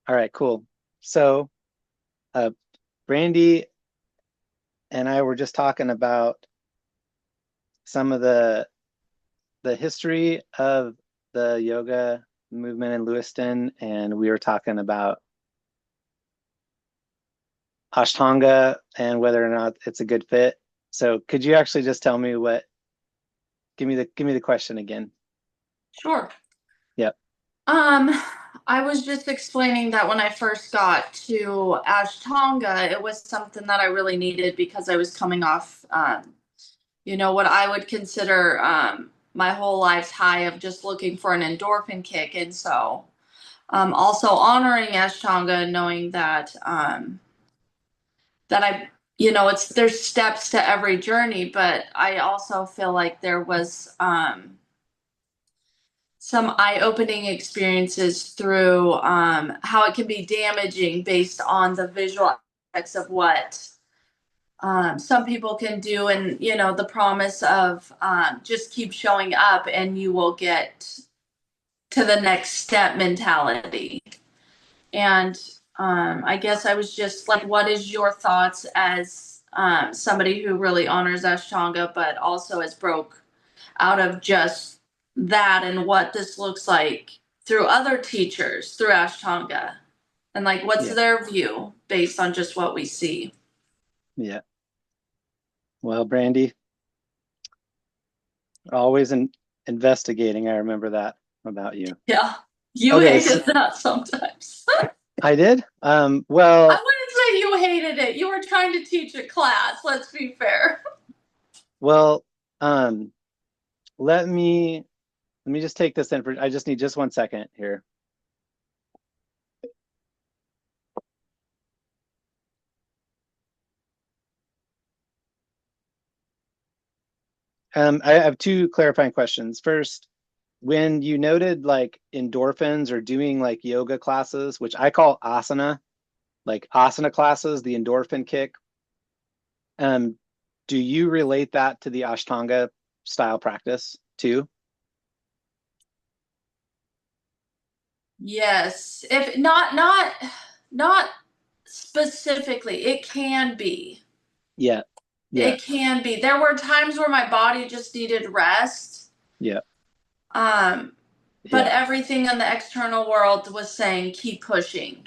All right, cool. So, uh, Brandy and I were just talking about some of the history of the yoga movement in Lewiston, and we were talking about Ashtanga and whether or not it's a good fit. So, could you actually just tell me what? Give me the question again. Sure. Yep. Um, I was just explaining that when I first got to Ashtanga, it was something that I really needed because I was coming off, what I would consider my whole life's high of just looking for an endorphin kick. And so, also honoring Ashtanga, knowing that there's steps to every journey, but I also feel like there was some eye-opening experiences through how it can be damaging based on the visual effects of what some people can do, and the promise of just keep showing up and you will get to the next step mentality. And I guess I was just like, what is your thoughts as somebody who really honors Ashtanga, but also has broke out of just that and what this looks like through other teachers through Ashtanga? And like, what's Yeah. their view based on just what we see? Yeah. Well, Brandy, always investigating. I remember that about you. Yeah. You Okay, so hated that sometimes. I did. I Well, wouldn't say you hated it. You were trying to teach a class. Let's be fair. well, um, let me just take this in for, I just need just 1 second here. I have two clarifying questions. First, when you noted like endorphins or doing like yoga classes, which I call asana, like asana classes, the endorphin kick, um, do you relate that to the Ashtanga style practice too? Yes. If not specifically, it can be. Yeah, yeah, It can be. There were times where my body just needed rest. yeah, Um, but yeah. everything in the external world was saying keep pushing.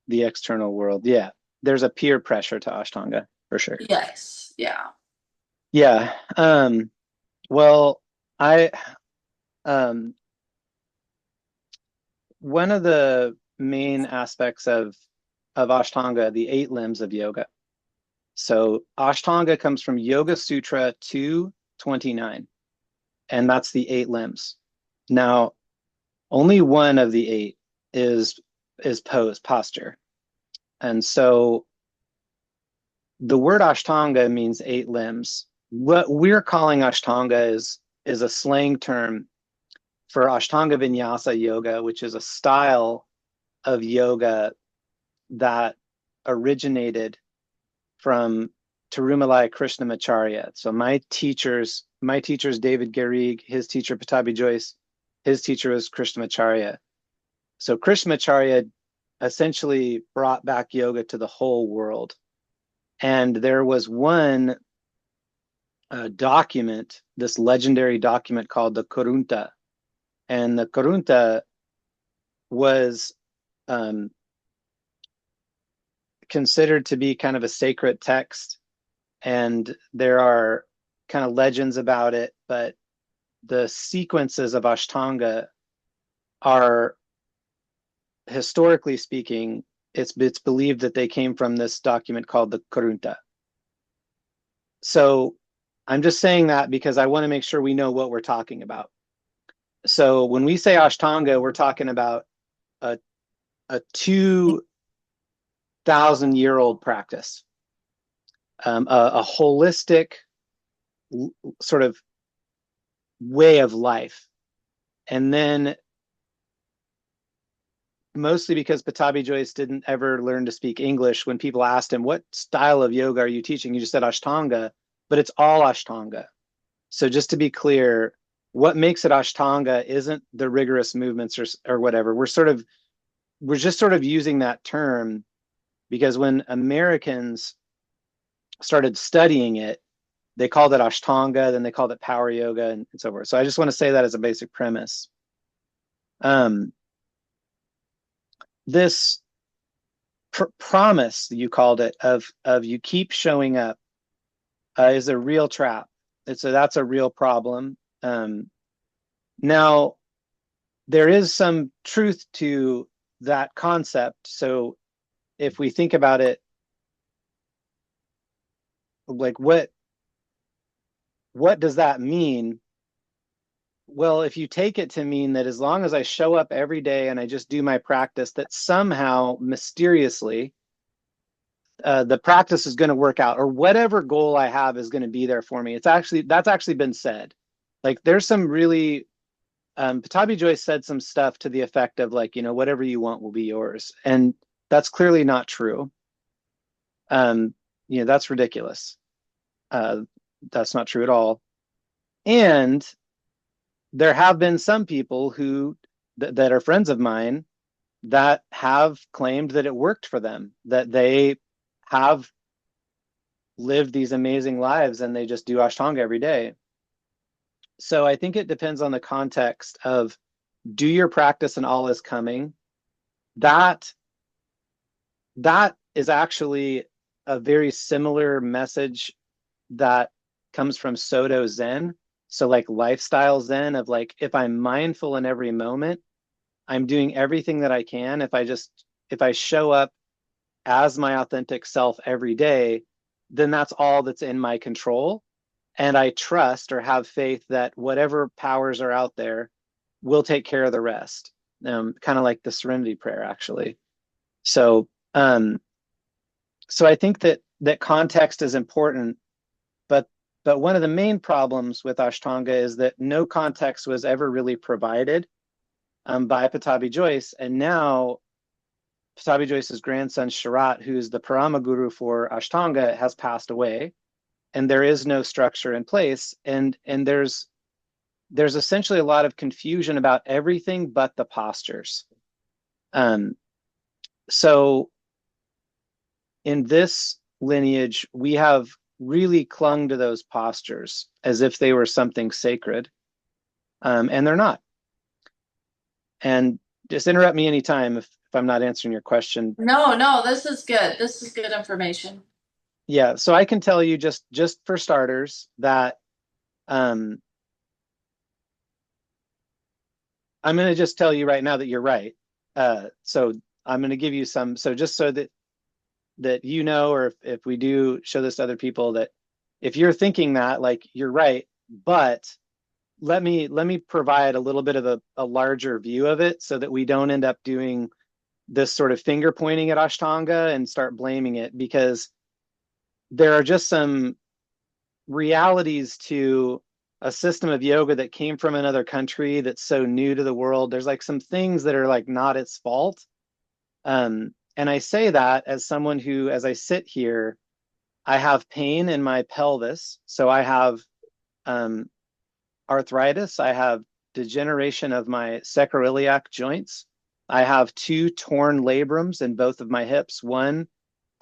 The external world. Yeah. There's a peer pressure to Ashtanga for sure. Yes. Yeah. Yeah. Well, I um one of the main aspects of Ashtanga, the eight limbs of yoga. So Ashtanga comes from Yoga Sutra 229, and that's the eight limbs. Now, only one of the eight is posture. And so the word Ashtanga means eight limbs. What we're calling Ashtanga is a slang term for Ashtanga Vinyasa yoga, which is a style of yoga that originated from Tirumalai Krishnamacharya. So my teachers David Garrig, his teacher Patabi Joyce, his teacher was Krishnamacharya. So Krishnamacharya essentially brought back yoga to the whole world. And there was one document, this legendary document called the Kurunta. And the Kurunta was um, considered to be kind of a sacred text. And there are kind of legends about it, but the sequences of Ashtanga are, historically speaking, it's believed that they came from this document called the Kurunta. So I'm just saying that because I want to make sure we know what we're talking about. So when we say Ashtanga, we're talking about a, a 2,000-year-old practice, a holistic sort of way of life. And then mostly because Patabi Joyce didn't ever learn to speak English, when people asked him, what style of yoga are you teaching? He just said Ashtanga, but it's all Ashtanga. So just to be clear, what makes it Ashtanga isn't the rigorous movements or whatever. We're just sort of using that term because when Americans started studying it, they called it Ashtanga, then they called it power yoga, and so forth. So I just want to say that as a basic premise. Um, this promise, you called it, of you keep showing up, is a real trap. That's a real problem. Now, there is some truth to that concept. So if we think about it, like what does that mean? Well, if you take it to mean that as long as I show up every day and I just do my practice, that somehow mysteriously the practice is going to work out, or whatever goal I have is going to be there for me. That's actually been said. Like there's some really Patabi Joyce said some stuff to the effect of like, whatever you want will be yours, and that's clearly not true. That's ridiculous. That's not true at all. And there have been some people that are friends of mine that have claimed that it worked for them, that they have lived these amazing lives and they just do Ashtanga every day. So I think it depends on the context of, do your practice and all is coming. That is actually a very similar message that comes from Soto Zen. So like lifestyle Zen of like, if I'm mindful in every moment, I'm doing everything that I can. If I show up as my authentic self every day, then that's all that's in my control. And I trust or have faith that whatever powers are out there will take care of the rest. Kind of like the serenity prayer, actually. So, so I think that context is important, but one of the main problems with Ashtanga is that no context was ever really provided by Patabi Joyce, and now Patabi Joyce's grandson Sharat, who is the Parama Guru for Ashtanga, has passed away, and there is no structure in place, and there's essentially a lot of confusion about everything but the postures. So in this lineage, we have really clung to those postures as if they were something sacred, and they're not. And just interrupt me anytime if I'm not answering your question. No, this is good. This is good information. Yeah, so I can tell you just for starters that I'm going to just tell you right now that you're right. So I'm going to give you some. So just so that or if we do show this to other people, that if you're thinking that, like, you're right, but let me provide a little bit of a larger view of it so that we don't end up doing this sort of finger pointing at Ashtanga and start blaming it, because there are just some realities to a system of yoga that came from another country that's so new to the world. There's like some things that are like not its fault. And I say that as someone who, as I sit here, I have pain in my pelvis. So I have arthritis. I have degeneration of my sacroiliac joints. I have 2 torn labrums in both of my hips. One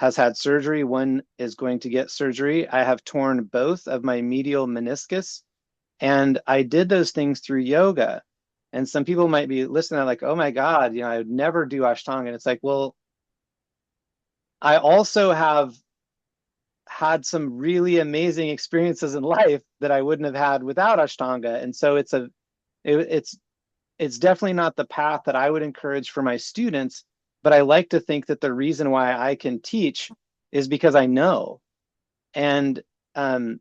has had surgery. One is going to get surgery. I have torn both of my medial meniscus. And I did those things through yoga. And some people might be listening like, oh my God, I would never do Ashtanga. And it's like, well, I also have had some really amazing experiences in life that I wouldn't have had without Ashtanga. And so it's definitely not the path that I would encourage for my students, but I like to think that the reason why I can teach is because I know. And I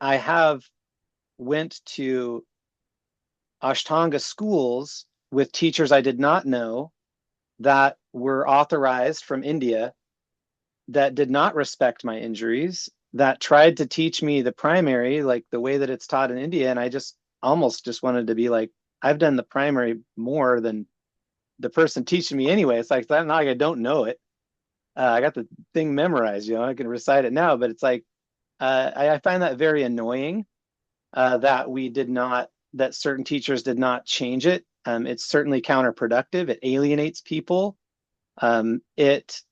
have went to Ashtanga schools with teachers I did not know that were authorized from India, that did not respect my injuries, that tried to teach me the primary like the way that it's taught in India. And I just almost just wanted to be like, I've done the primary more than the person teaching me anyway. It's like, not like I don't know it. I got the thing memorized, I can recite it now, but it's like, I find that very annoying. that we did not, that certain teachers did not change it. It's certainly counterproductive. It alienates people. It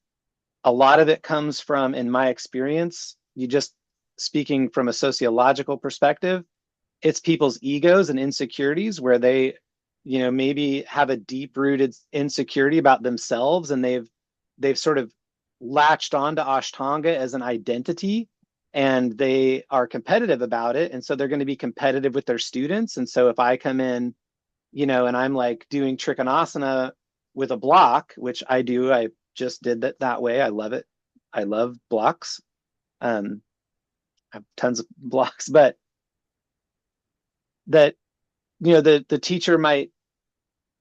A lot of it comes from, in my experience, you just speaking from a sociological perspective, it's people's egos and insecurities where they, maybe have a deep rooted insecurity about themselves, and they've sort of latched onto Ashtanga as an identity, and they are competitive about it. And so they're going to be competitive with their students. And so if I come in, and I'm like doing Trikonasana with a block, which I do, I just did that way. I love it. I love blocks. I have tons of blocks, but that, the teacher might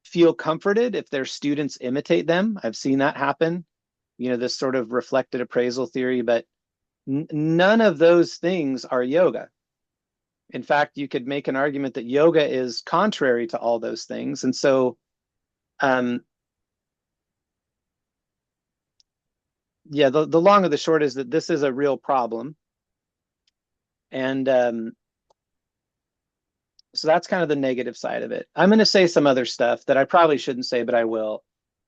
feel comforted if their students imitate them. I've seen that happen, this sort of reflected appraisal theory, but none of those things are yoga. In fact, you could make an argument that yoga is contrary to all those things. And so, yeah, the long of the short is that this is a real problem. And so that's kind of the negative side of it. I'm going to say some other stuff that I probably shouldn't say, but I will,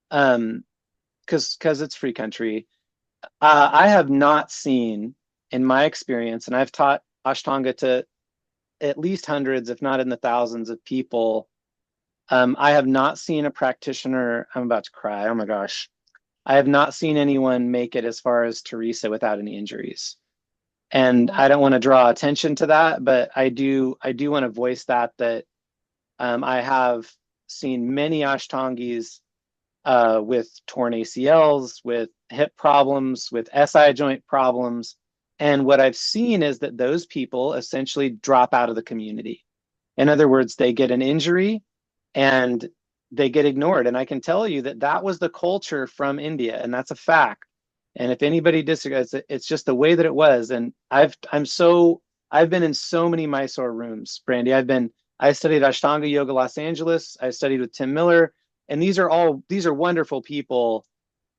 because it's free country. I have not seen, in my experience, and I've taught Ashtanga to at least hundreds, if not in the thousands of people. I have not seen a practitioner. I'm about to cry. Oh my gosh. I have not seen anyone make it as far as Teresa without any injuries. And I don't want to draw attention to that, but I do want to voice that I have seen many Ashtangis with torn ACLs, with hip problems, with SI joint problems. And what I've seen is that those people essentially drop out of the community. In other words, they get an injury and they get ignored. And I can tell you that that was the culture from India, and that's a fact. And if anybody disagrees, it's just the way that it was. And I've been in so many Mysore rooms, Brandy. I studied Ashtanga Yoga Los Angeles. I studied with Tim Miller, and these are wonderful people.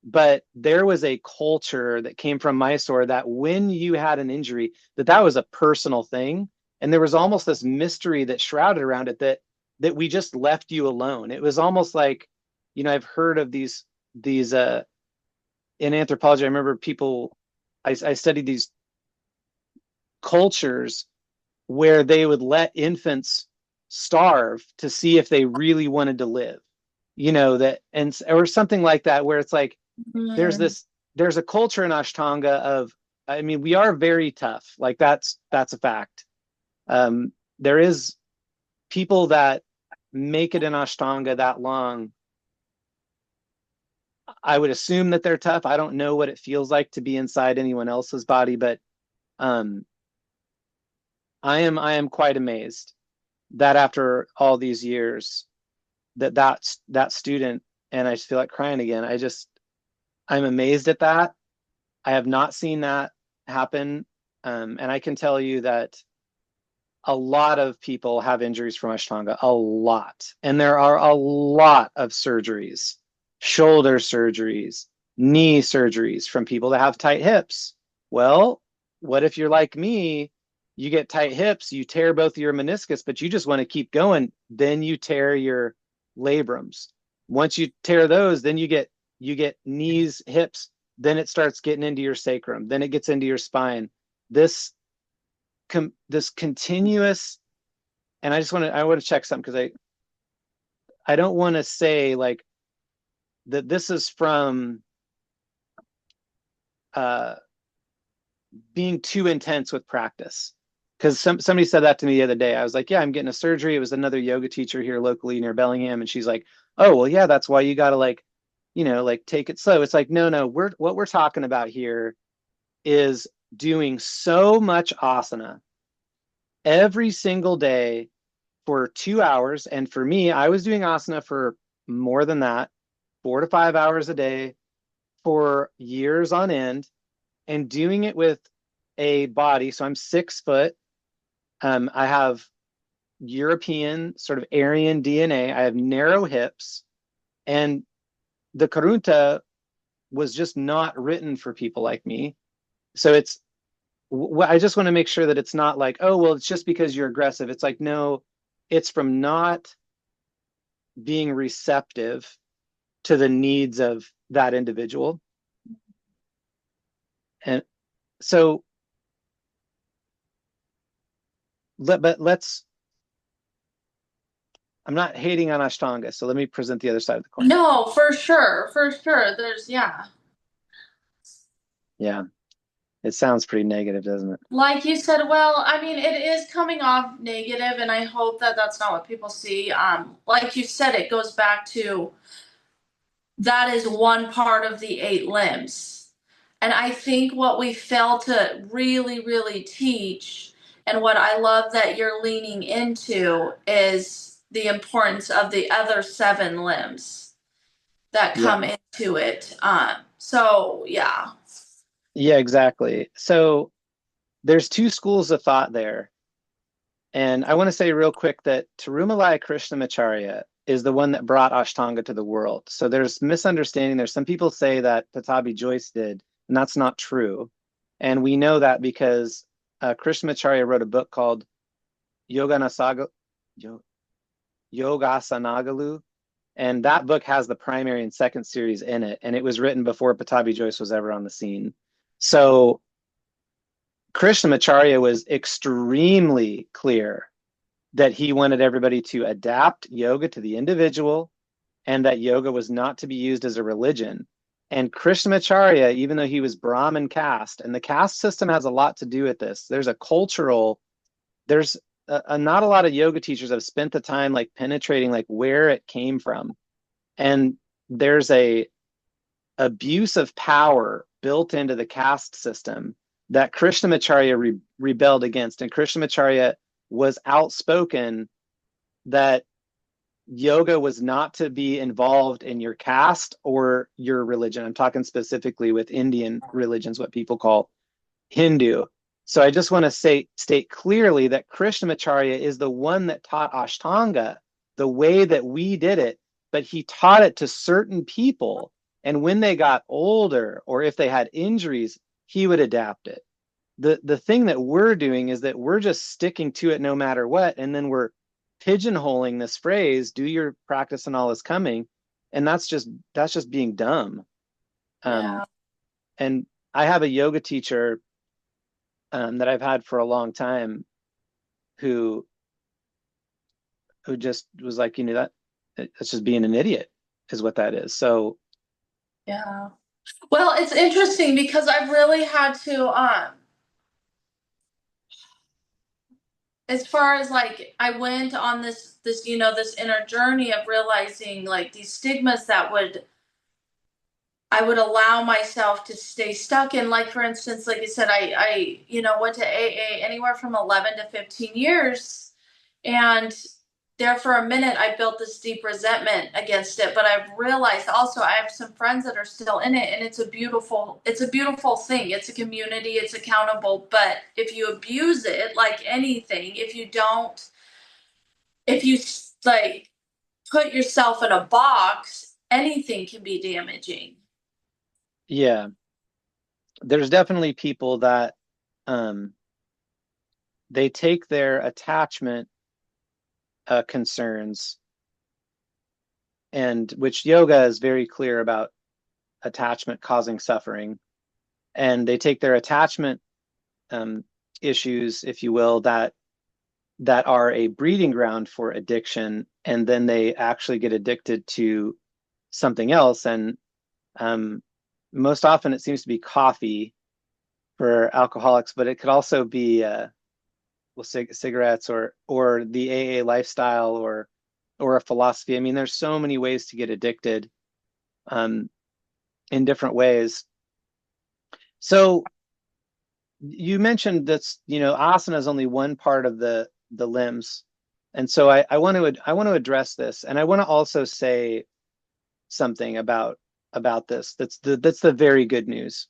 But there was a culture that came from Mysore that when you had an injury, that was a personal thing, and there was almost this mystery that shrouded around it that we just left you alone. It was almost like, I've heard of these in anthropology. I remember I studied these cultures where they would let infants starve to see if they really wanted to live, that, and or something like that, where it's like there's a culture in Ashtanga of, I mean, we are very tough. Like that's a fact. There is people that make it in Ashtanga that long. I would assume that they're tough. I don't know what it feels like to be inside anyone else's body, but I am quite amazed that after all these years, that student, and I just feel like crying again. I'm amazed at that. I have not seen that happen, and I can tell you that a lot of people have injuries from Ashtanga, a lot, and there are a lot of surgeries, shoulder surgeries, knee surgeries from people that have tight hips. Well, what if you're like me? You get tight hips, you tear both of your meniscus, but you just want to keep going. Then you tear your labrums. Once you tear those, then you get knees, hips. Then it starts getting into your sacrum. Then it gets into your spine. This continuous, and I want to check something, because I don't want to say like that this is from being too intense with practice. Because somebody said that to me the other day. I was like, yeah, I'm getting a surgery. It was another yoga teacher here locally near Bellingham, and she's like, oh well, yeah, that's why you got to like take it slow. It's like, no, what we're talking about here is doing so much asana every single day for 2 hours. And for me, I was doing asana for more than that, 4 to 5 hours a day for years on end, and doing it with a body. So I'm 6 foot. I have European sort of Aryan DNA. I have narrow hips, and the Karunta was just not written for people like me. So I just want to make sure that it's not like, oh, well, it's just because you're aggressive. It's like, no, it's from not being receptive to the needs of that individual. And so, but let's, I'm not hating on Ashtanga. So let me present the other side of the coin. No, for sure, for sure. There's yeah. Yeah. It sounds pretty negative, doesn't it? Like you said, well, I mean, it is coming off negative, and I hope that that's not what people see. Like you said, it goes back to that is one part of the eight limbs. And I think what we fail to really, really teach, and what I love that you're leaning into, is the importance of the other seven limbs that Yeah. come into it. So yeah. Yeah, exactly. So there's two schools of thought there. And I want to say real quick that Tirumalai Krishnamacharya is the one that brought Ashtanga to the world. So there's misunderstanding there. Some people say that Patabi Joyce did, and that's not true. And we know that because Krishnamacharya wrote a book called Yoganasaga, Yogasanagalu, and that book has the primary and second series in it. And it was written before Patabi Joyce was ever on the scene. So Krishnamacharya was extremely clear that he wanted everybody to adapt yoga to the individual and that yoga was not to be used as a religion. And Krishnamacharya, even though he was Brahmin caste, and the caste system has a lot to do with this, there's a cultural, there's not a lot of yoga teachers have spent the time like penetrating like where it came from. And there's a abuse of power built into the caste system that Krishnamacharya rebelled against. And Krishnamacharya was outspoken that yoga was not to be involved in your caste or your religion. I'm talking specifically with Indian religions, what people call Hindu. So I just want to state clearly that Krishnamacharya is the one that taught Ashtanga the way that we did it, but he taught it to certain people. And when they got older or if they had injuries, he would adapt it. The thing that we're doing is that we're just sticking to it no matter what, and then we're pigeonholing this phrase, do your practice and all is coming, and that's just being dumb. Yeah. And I have a yoga teacher that I've had for a long time who just was like, that that's just being an idiot is what that is. So Yeah. Well, it's interesting because I've really had to as far as like I went on this this inner journey of realizing like these stigmas that would I would allow myself to stay stuck in. Like for instance, like I said, I went to AA anywhere from 11 to 15 years, and there for a minute I built this deep resentment against it. But I've realized also I have some friends that are still in it, and it's a beautiful thing. It's a community, it's accountable. But if you abuse it, like anything, if you like put yourself in a box, anything can be damaging. yeah, there's definitely people that they take their attachment concerns, and which yoga is very clear about attachment causing suffering, and they take their attachment issues, if you will, that are a breeding ground for addiction, and then they actually get addicted to something else. And most often it seems to be coffee for alcoholics, but it could also be cigarettes or the AA lifestyle or a philosophy. I mean, there's so many ways to get addicted um, in different ways. So you mentioned that's asana is only one part of the limbs, and so I want to address this, and I want to also say something about this. That's the very good news,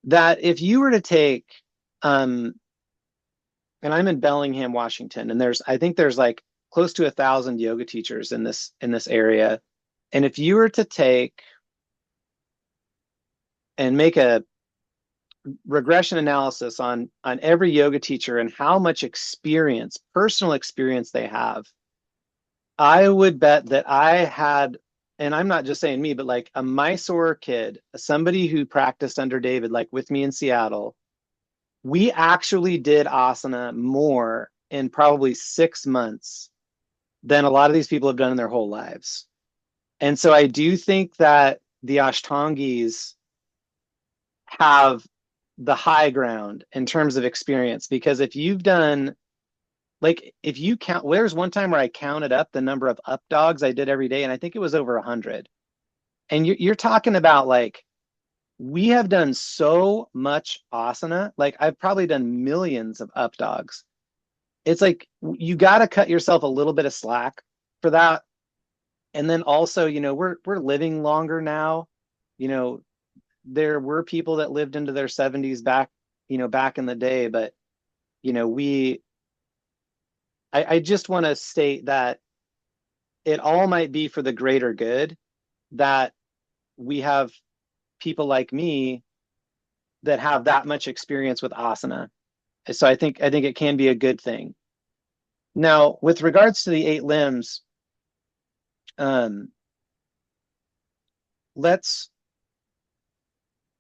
that if you were to take and I'm in Bellingham, Washington, and I think there's like close to 1,000 yoga teachers in this area. And if you were to take and make regression analysis on every yoga teacher and how much experience, personal experience they have, I would bet that I had, and I'm not just saying me, but like a Mysore kid, somebody who practiced under David, like with me in Seattle, we actually did asana more in probably 6 months than a lot of these people have done in their whole lives. And so I do think that the Ashtangis have the high ground in terms of experience, because if you've done, like, if you count, there's one time where I counted up the number of up dogs I did every day, and I think it was over 100. And you're talking about, like, we have done so much asana. Like, I've probably done millions of up dogs. It's like you got to cut yourself a little bit of slack for that. And then also, we're living longer now. You know, there were people that lived into their 70s back in the day, but we I just want to state that it all might be for the greater good, that we have people like me that have that much experience with asana. So I think it can be a good thing. Now, with regards to the 8 limbs, um, let's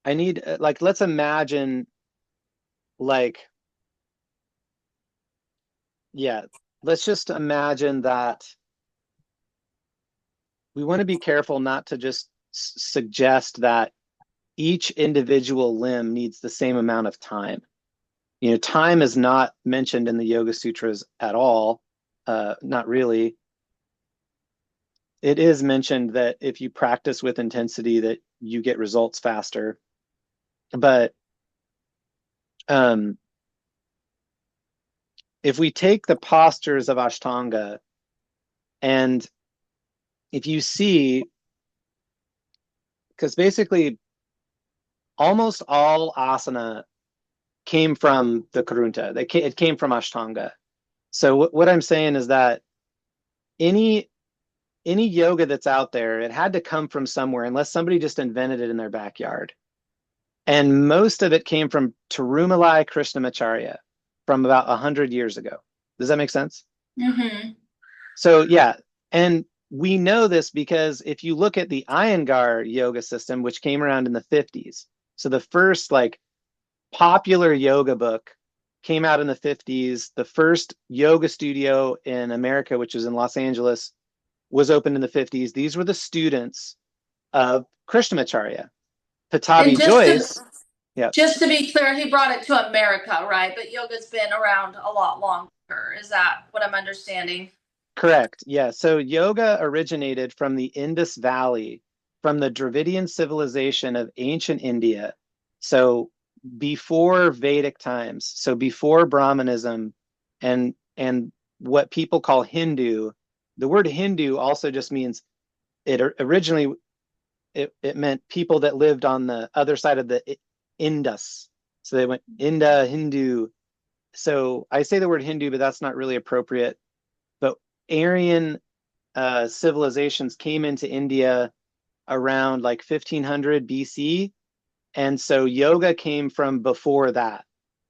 I need like let's imagine, like, yeah, let's just imagine that we want to be careful not to just suggest that each individual limb needs the same amount of time. Time is not mentioned in the Yoga Sutras at all. Not really. It is mentioned that if you practice with intensity, that you get results faster. But um, if we take the postures of Ashtanga, and if you see, because basically almost all asana came from the Karunta. It came from Ashtanga. So what I'm saying is that any any yoga that's out there, it had to come from somewhere, unless somebody just invented it in their backyard. And most of it came from Tirumalai Krishnamacharya from about 100 years ago. Does that make sense? Mm-hmm. So yeah, and we know this because if you look at the Iyengar yoga system, which came around in the 50s, so the first, like, popular yoga book came out in the 50s. The first yoga studio in America, which was in Los Angeles, was opened in the 50s. These were the students of Krishnamacharya. And Patabi Joyce, yeah, just to be clear, he brought it to America, right? But yoga's been around a lot longer. Is that what I'm understanding? correct. Yeah. So yoga originated from the Indus Valley, from the Dravidian civilization of ancient India. So before Vedic times, so before Brahmanism and what people call Hindu. The word Hindu also just means, it originally it meant people that lived on the other side of the Indus. So they went Inda, Hindu. So I say the word Hindu, but that's not really appropriate. But Aryan civilizations came into India around like 1500 BC. And so yoga came from before that.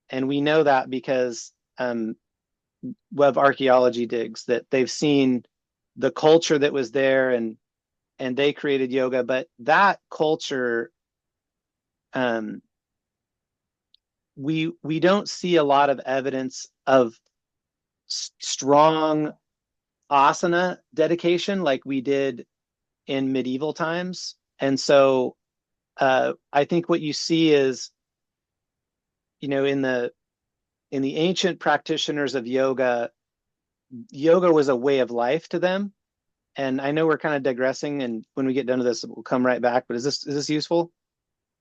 And we know that because of archaeology digs, that they've seen the culture that was there, and they created yoga. But that culture, um, we don't see a lot of evidence of strong asana dedication like we did in medieval times. And so I think what you see is, in the ancient practitioners of yoga, yoga was a way of life to them. And I know we're kind of digressing, and when we get done to this, we'll come right back. But is this useful?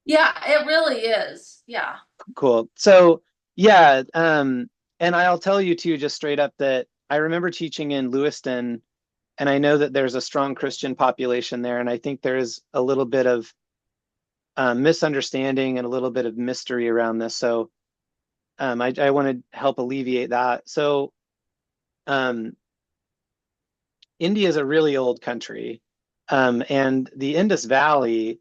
Yeah, it really is. Yeah. Cool. So yeah, and I'll tell you too, just straight up, that I remember teaching in Lewiston, and I know that there's a strong Christian population there, and I think there is a little bit of misunderstanding and a little bit of mystery around this. So I want to help alleviate that. So um, India is a really old country, and the Indus Valley.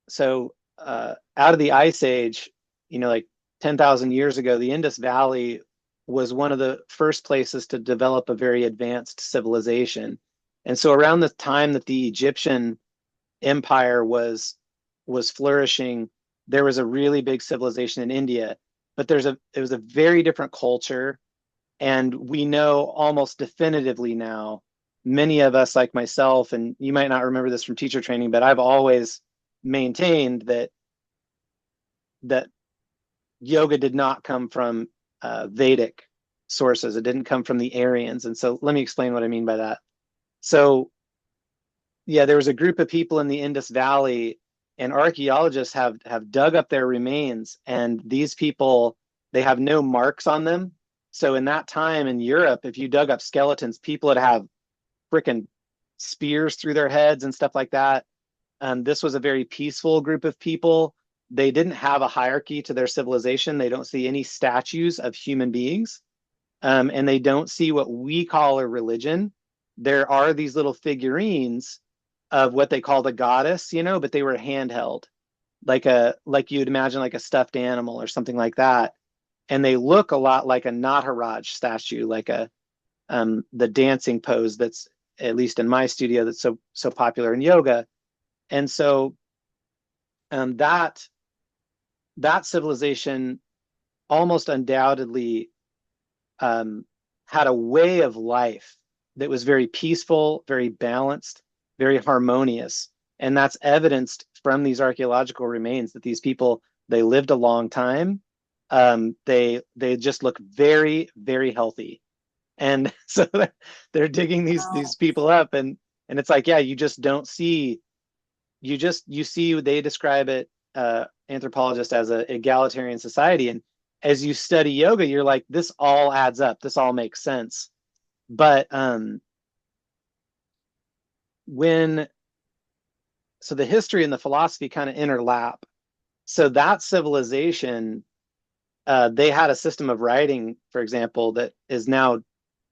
So out of the Ice Age, like 10,000 years ago, the Indus Valley was one of the first places to develop a very advanced civilization. And so around the time that the Egyptian empire was flourishing, there was a really big civilization in India, but it was a very different culture. And we know almost definitively now, many of us like myself, and you might not remember this from teacher training, but I've always maintained that yoga did not come from Vedic sources. It didn't come from the Aryans. And so let me explain what I mean by that. So yeah, there was a group of people in the Indus Valley, and archaeologists have dug up their remains, and these people, they have no marks on them. So in that time in Europe, if you dug up skeletons, people would have freaking spears through their heads and stuff like that. This was a very peaceful group of people. They didn't have a hierarchy to their civilization. They don't see any statues of human beings, and they don't see what we call a religion. There are these little figurines of what they called a goddess, but they were handheld, like you'd imagine like a stuffed animal or something like that. And they look a lot like a Nataraj statue, like the dancing pose that's, at least in my studio, that's so popular in yoga. And so that civilization almost undoubtedly had a way of life that was very peaceful, very balanced, very harmonious. And that's evidenced from these archaeological remains that these people, they lived a long time. They just look very, very healthy. And so they're digging these people up, and it's like, yeah, you just don't see, you see, they describe it, anthropologists, as a egalitarian society. And as you study yoga, you're like, this all adds up, this all makes sense. But when so the history and the philosophy kind of interlap. So that civilization, they had a system of writing, for example, that is now,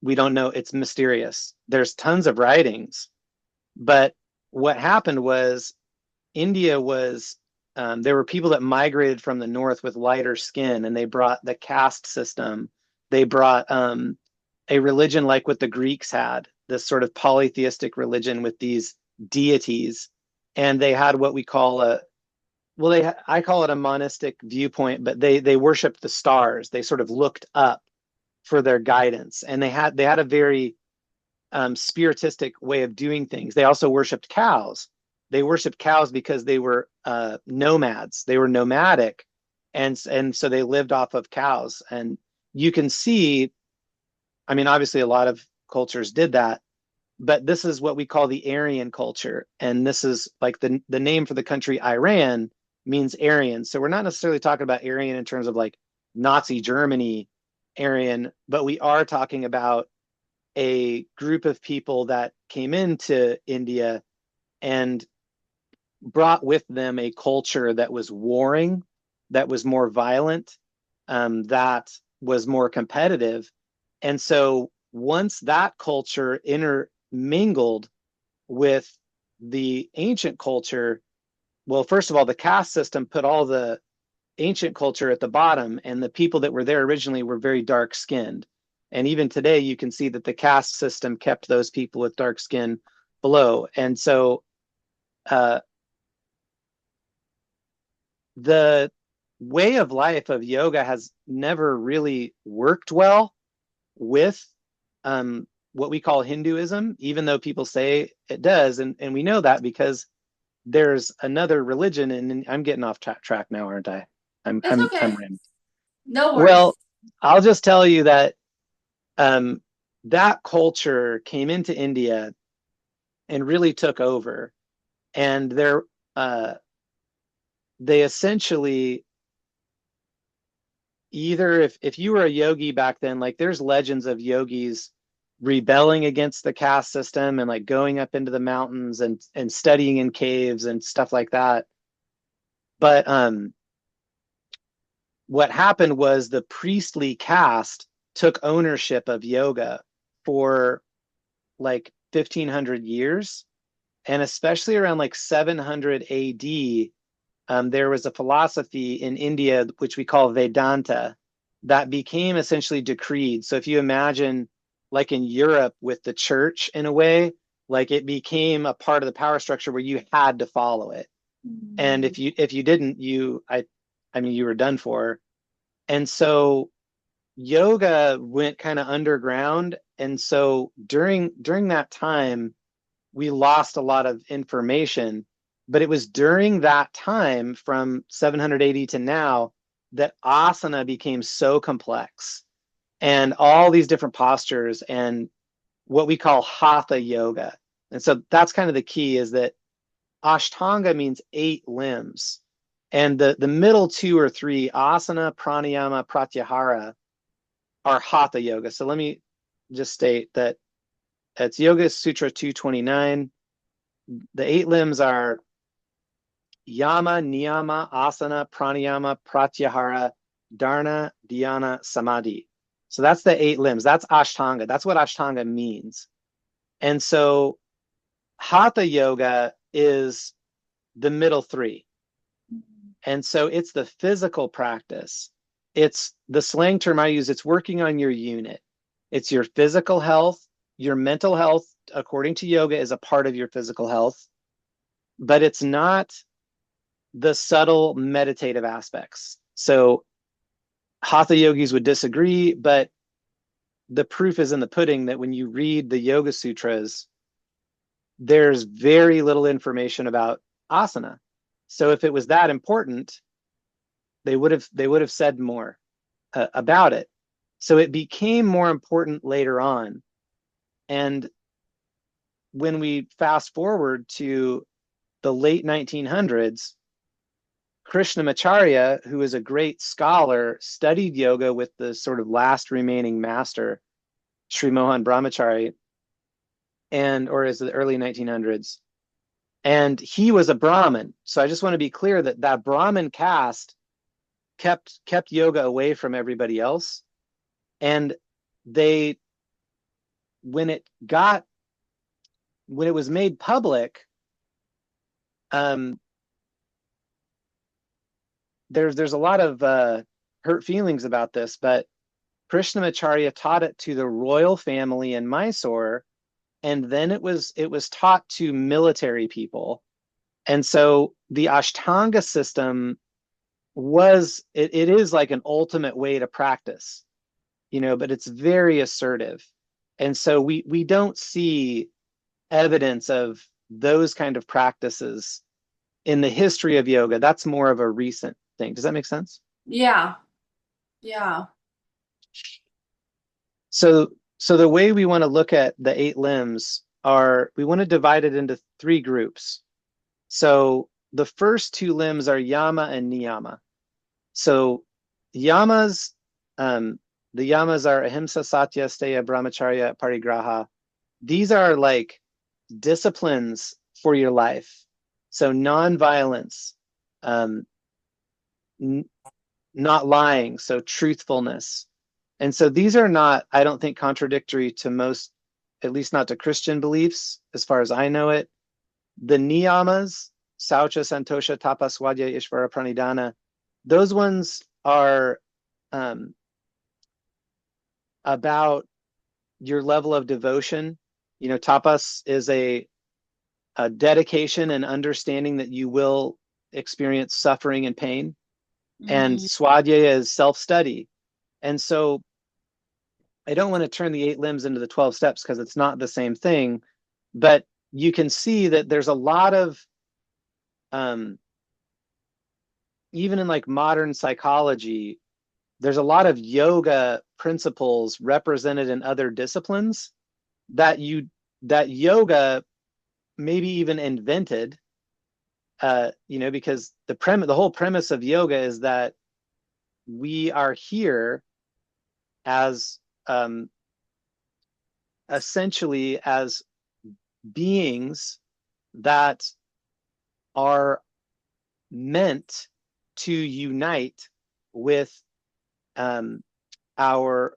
we don't know, it's mysterious. There's tons of writings, but what happened was India was, there were people that migrated from the north with lighter skin, and they brought the caste system. They brought a religion like what the Greeks had, this sort of polytheistic religion with these deities. And they had what we call I call it a monistic viewpoint, but they worshiped the stars. They sort of looked up for their guidance, and they had a very spiritistic way of doing things. They also worshipped cows. They worshipped cows because they were nomads. They were nomadic, and so they lived off of cows. And you can see, I mean, obviously a lot of cultures did that, but this is what we call the Aryan culture. And this is like the name for the country Iran means Aryan. So we're not necessarily talking about Aryan in terms of like Nazi Germany Aryan, but we are talking about a group of people that came into India and brought with them a culture that was warring, that was more violent, that was more competitive. And so once that culture intermingled with the ancient culture, well, first of all, the caste system put all the ancient culture at the bottom, and the people that were there originally were very dark skinned. And even today, you can see that the caste system kept those people with dark skin below. And so the way of life of yoga has never really worked well with what we call Hinduism, even though people say it does. And we know that because there's another religion, and I'm getting off track now, aren't I? I'm It's I'm okay. I'm rambling. No worries. Well, I'll just tell you that that culture came into India and really took over, and they essentially, either if you were a yogi back then, like there's legends of yogis rebelling against the caste system and like going up into the mountains and studying in caves and stuff like that. But what happened was the priestly caste took ownership of yoga for like 1500 years, and especially around like 700 AD, there was a philosophy in India, which we call Vedanta, that became essentially decreed. So if you imagine, like in Europe with the church in a way, like it became a part of the power structure where you had to follow it. And Mm. if you didn't, I mean, you were done for. And so yoga went kind of underground. And so during that time, we lost a lot of information. But it was during that time from 780 to now that asana became so complex, and all these different postures and what we call hatha yoga. And so that's kind of the key, is that Ashtanga means 8 limbs. And the middle 2 or 3, asana, pranayama, pratyahara, are hatha yoga. So let me just state that it's Yoga Sutra 229. The 8 limbs are yama, niyama, asana, pranayama, pratyahara, dharana, dhyana, samadhi. So that's the 8 limbs. That's Ashtanga. That's what Ashtanga means. And so hatha yoga is the middle 3. And so it's the physical practice. It's the slang term I use, it's working on your unit. It's your physical health, your mental health, according to yoga, is a part of your physical health, but it's not the subtle meditative aspects. So hatha yogis would disagree, but the proof is in the pudding that when you read the Yoga Sutras, there's very little information about asana. So if it was that important, they would have said more about it. So it became more important later on. And when we fast forward to the late 1900s, Krishnamacharya, who is a great scholar, studied yoga with the sort of last remaining master, Sri Mohan Brahmachari, and or is the early 1900s. And he was a Brahmin. So I just want to be clear that that Brahmin caste kept yoga away from everybody else. And they when it got when it was made public, um, there's a lot of hurt feelings about this, but Krishnamacharya taught it to the royal family in Mysore, and then it was taught to military people. And so the Ashtanga system it is like an ultimate way to practice, but it's very assertive. And so we don't see evidence of those kind of practices in the history of yoga. That's more of a recent thing. Does that make sense? Yeah. Yeah. So the way we want to look at the 8 limbs are, we want to divide it into 3 groups. So the first 2 limbs are yama and niyama. So yamas, the yamas are ahimsa, satya, steya, brahmacharya, parigraha. These are like disciplines for your life. So non-violence, um, not lying, so truthfulness. And so these are not, I don't think, contradictory to most, at least not to Christian beliefs, as far as I know it. The niyamas, saucha, santosha, tapa, swadhyaya, ishvara, pranidhana, those ones are um, about your level of devotion. Tapas is a dedication and understanding that you will experience suffering and pain. And Mhm. swadhyaya is self-study. And so I don't want to turn the 8 limbs into the 12 steps, because it's not the same thing. But you can see that there's a lot of, um, even in like modern psychology, there's a lot of yoga principles represented in other disciplines that yoga maybe even invented, because the whole premise of yoga is that we are here as, essentially, as beings that are meant to unite with, um, our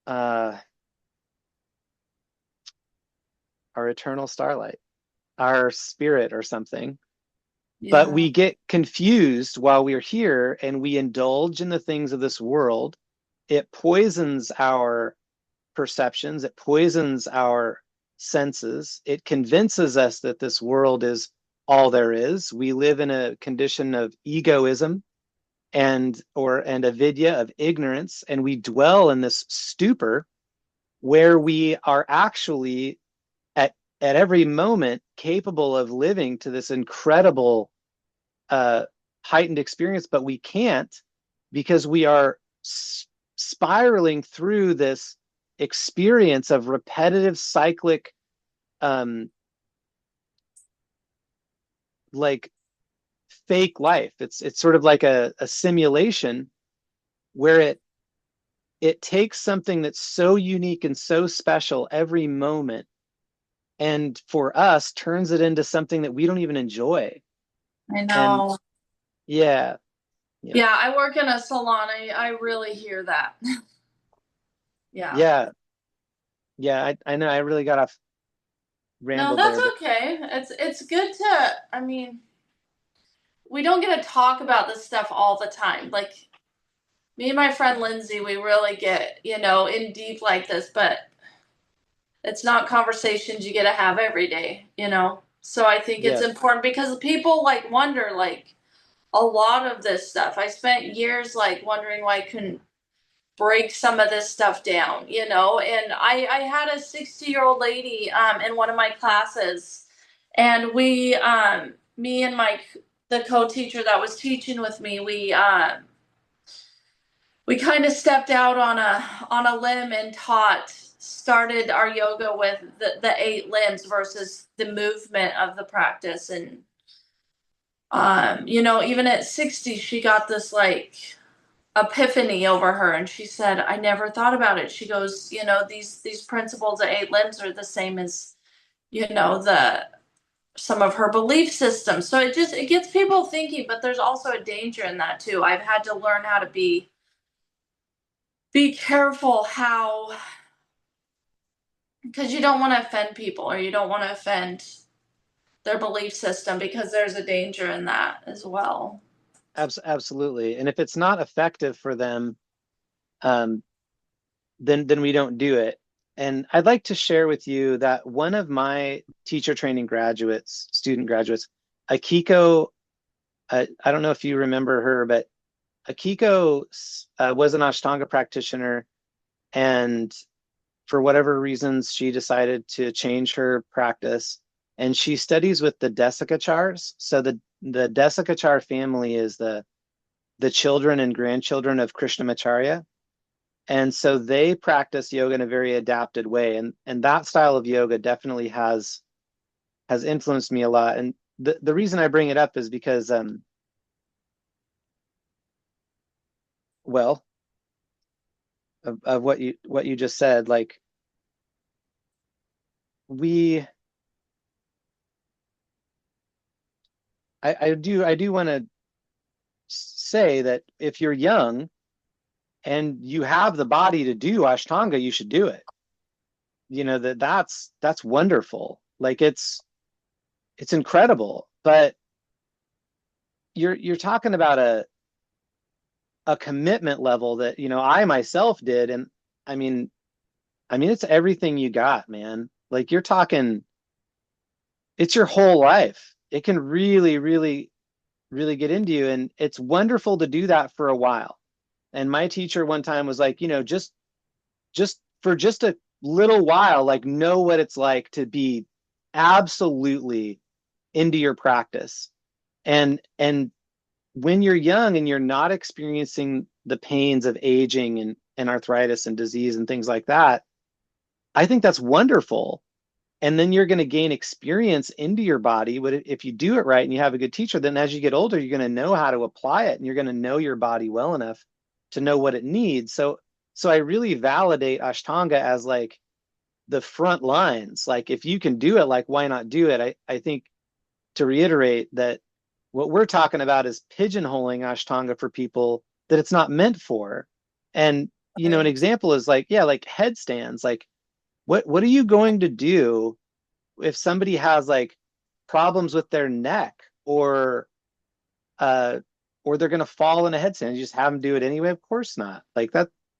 uh, our eternal starlight. our spirit or something. But Yeah. we get confused while we're here and we indulge in the things of this world. It poisons our perceptions, it poisons our senses. It convinces us that this world is all there is. We live in a condition of egoism and avidya, of ignorance, and we dwell in this stupor where we are actually at every moment capable of living to this incredible uh, heightened experience, but we can't because we are spiraling through this experience of repetitive cyclic um like fake life. It's sort of like a simulation where it takes something that's so unique and so special every moment and for us turns it into something that we don't even enjoy. I And know. yeah, yeah, Yeah, I work in a salon. I really hear that. Yeah. yeah, yeah. I know I really got off No, rambled that's there, but okay. It's good to, I mean, we don't get to talk about this stuff all the time. Like me and my friend Lindsay, we really get, in deep like this, but it's not conversations you get to have every day. So I think it's yeah, important because people like wonder like a lot of this stuff. I spent years like wondering why I couldn't break some of this stuff down. And I had a 60-year-old lady in one of my classes, and me and the co-teacher that was teaching with me, we kind of stepped out on a limb and started our yoga with the 8 limbs versus the movement of the practice. And even at 60 she got this like epiphany over her, and she said, I never thought about it. She goes, these principles of 8 limbs are the same as the some of her belief systems. So it gets people thinking, but there's also a danger in that too. I've had to learn how to be careful how, because you don't want to offend people or you don't want to offend their belief system, because there's a danger in that as well. absolutely. And if it's not effective for them, um, then we don't do it. And I'd like to share with you that one of my teacher training graduates, student graduates, Akiko, I don't know if you remember her, but Akiko was an Ashtanga practitioner, and for whatever reasons, she decided to change her practice, and she studies with the Desikachars. So the Desikachar family is the children and grandchildren of Krishnamacharya. And so they practice yoga in a very adapted way. And that style of yoga definitely has influenced me a lot. And the reason I bring it up is because well, of what you just said, like we I do want to say that if you're young and you have the body to do Ashtanga, you should do it. That's wonderful. Like it's incredible. But you're talking about a commitment level that I myself did, and I mean it's everything you got, man. Like you're talking, it's your whole life. It can really, really, really get into you, and it's wonderful to do that for a while. And my teacher one time was like, just for just a little while, like know what it's like to be absolutely into your practice. And when you're young and you're not experiencing the pains of aging and arthritis and disease and things like that, I think that's wonderful. And then you're going to gain experience into your body. But if you do it right and you have a good teacher, then as you get older, you're going to know how to apply it, and you're going to know your body well enough to know what it needs. So I really validate Ashtanga as like the front lines. Like if you can do it, like why not do it? I think, to reiterate, that what we're talking about is pigeonholing Ashtanga for people that it's not meant for. And an Right. example is like, yeah, like headstands. Like what are you going to do if somebody has like problems with their neck, uh or they're going to fall in a headstand. You just have them do it anyway? Of course not. Like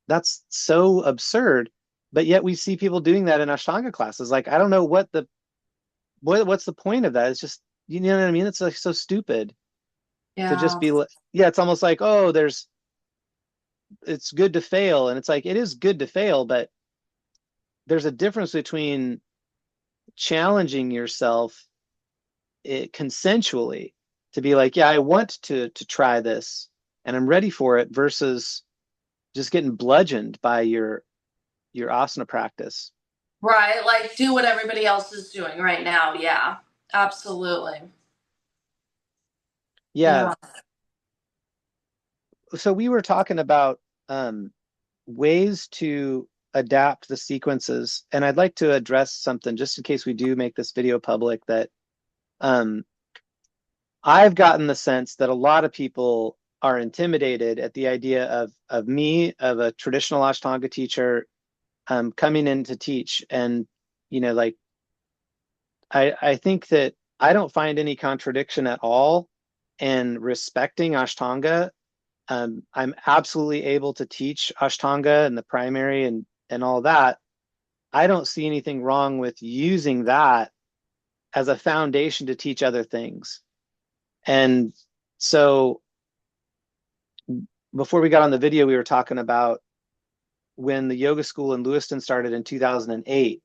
that's so absurd. But yet we see people doing that in Ashtanga classes. Like, I don't know what's the point of that. It's just, you know what I mean? It's like so stupid to just Yeah. be like, yeah, it's almost like, oh, it's good to fail. And it's like, it is good to fail, but there's a difference between challenging yourself consensually to be like, yeah, I want to try this and I'm ready for it, versus just getting bludgeoned by your asana practice. Right. Like do what everybody else is doing right now. Yeah. Absolutely. Yeah. Yeah. So we were talking about ways to adapt the sequences, and I'd like to address something just in case we do make this video public, that um, I've gotten the sense that a lot of people are intimidated at the idea of me, of a traditional Ashtanga teacher, coming in to teach. And like, I think that I don't find any contradiction at all in respecting Ashtanga. I'm absolutely able to teach Ashtanga in the primary and all that. I don't see anything wrong with using that as a foundation to teach other things. And so before we got on the video, we were talking about when the yoga school in Lewiston started in 2008.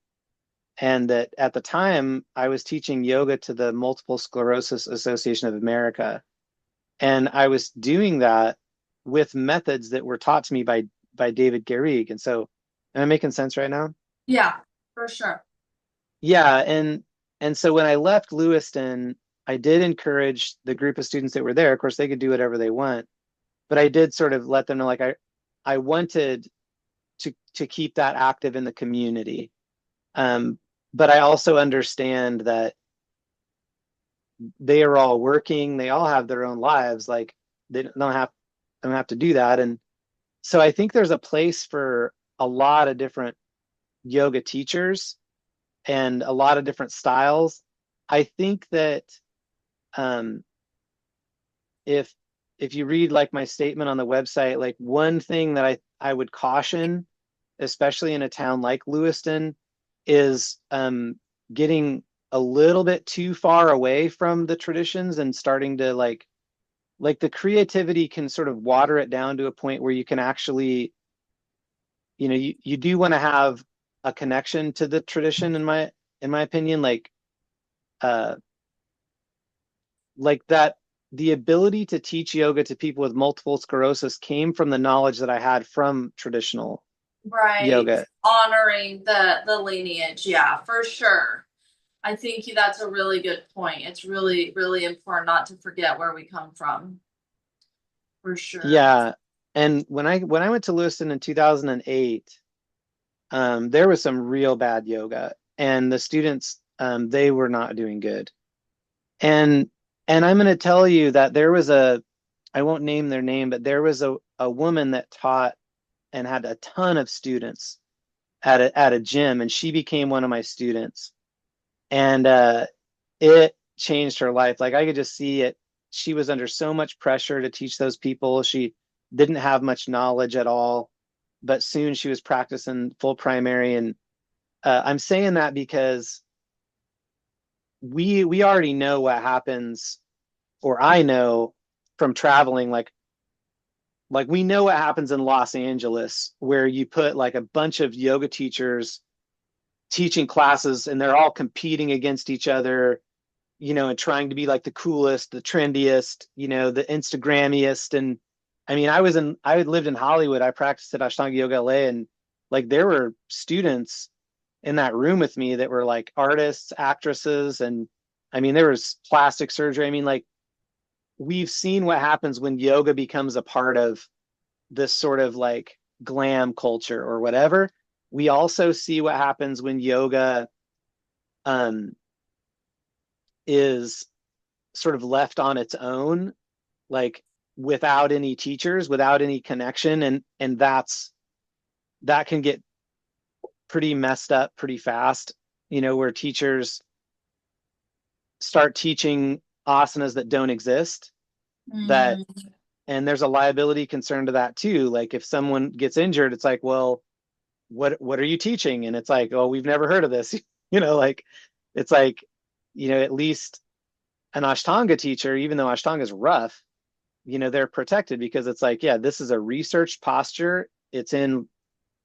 And that at the time, I was teaching yoga to the Multiple Sclerosis Association of America. And I was doing that with methods that were taught to me by David Garrigues. And so, am I making sense right now? Yeah, for sure. Yeah, and so when I left Lewiston, I did encourage the group of students that were there. Of course, they could do whatever they want, but I did sort of let them know, like, I wanted to keep that active in the community. But I also understand that they are all working, they all have their own lives, like they don't have to do that. And so I think there's a place for a lot of different yoga teachers and a lot of different styles. I think that um, if if you read like my statement on the website, like one thing that I would caution, especially in a town like Lewiston, is getting a little bit too far away from the traditions and starting to like the creativity can sort of water it down to a point where you can actually, you do want to have a connection to the tradition, in my opinion, uh like that the ability to teach yoga to people with multiple sclerosis came from the knowledge that I had from traditional Right. yoga. Honoring the lineage. Yeah, for sure. I think that's a really good point. It's really, really important not to forget where we come from. For sure. Yeah. And when I went to Lewiston in 2008, there was some real bad yoga, and the students, they were not doing good. And and I'm going to tell you that I won't name their name, but there was a woman that taught and had a ton of students at a gym, and she became one of my students. And it changed her life. Like, I could just see it. She was under so much pressure to teach those people. She didn't have much knowledge at all, but soon she was practicing full primary. And I'm saying that because we already know what happens, or I know from traveling, like we know what happens in Los Angeles, where you put like a bunch of yoga teachers teaching classes and they're all competing against each other, and trying to be like the coolest, the trendiest, the Instagrammiest. And I mean, I lived in Hollywood. I practiced at Ashtanga Yoga LA, and like there were students in that room with me that were like artists, actresses, and I mean, there was plastic surgery. I mean, like, we've seen what happens when yoga becomes a part of this sort of like glam culture or whatever. We also see what happens when yoga um, is sort of left on its own, like without any teachers, without any connection, and that can get pretty messed up pretty fast. Where teachers start teaching asanas that don't exist, that, Mm. and there's a liability concern to that too. Like if someone gets injured, it's like, well, what are you teaching? And it's like, oh, we've never heard of this. Like it's like, at least an Ashtanga teacher, even though Ashtanga is rough, they're protected because it's like, yeah, this is a researched posture. It's in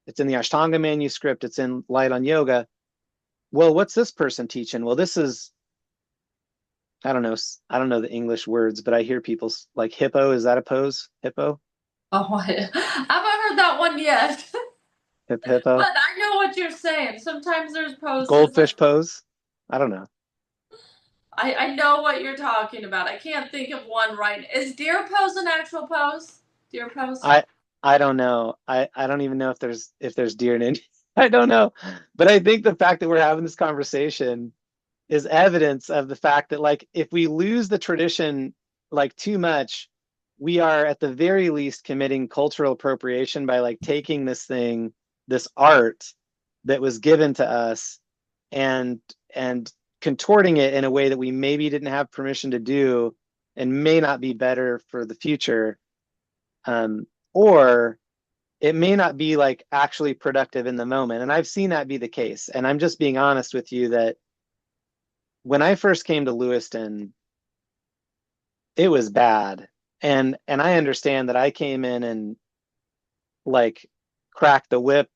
the Ashtanga manuscript. It's in Light on Yoga. Well, what's this person teaching? Well, this is, I don't know the English words, but I hear people like hippo. Is that a pose? Hippo? Oh, I haven't heard that one yet, Hippo? but I know what you're saying. Sometimes there's poses that Goldfish pose? I don't know. I know what you're talking about. I can't think of one right. Is deer pose an actual pose? Deer pose? I I don't know. I don't even know if there's deer in India. I don't know. But I think the fact that we're having this conversation is evidence of the fact that, like, if we lose the tradition like too much, we are at the very least committing cultural appropriation by like taking this thing, this art that was given to us, and contorting it in a way that we maybe didn't have permission to do, and may not be better for the future. Or it may not be like actually productive in the moment. And I've seen that be the case. And I'm just being honest with you that when I first came to Lewiston, it was bad. And I understand that I came in and like cracked the whip,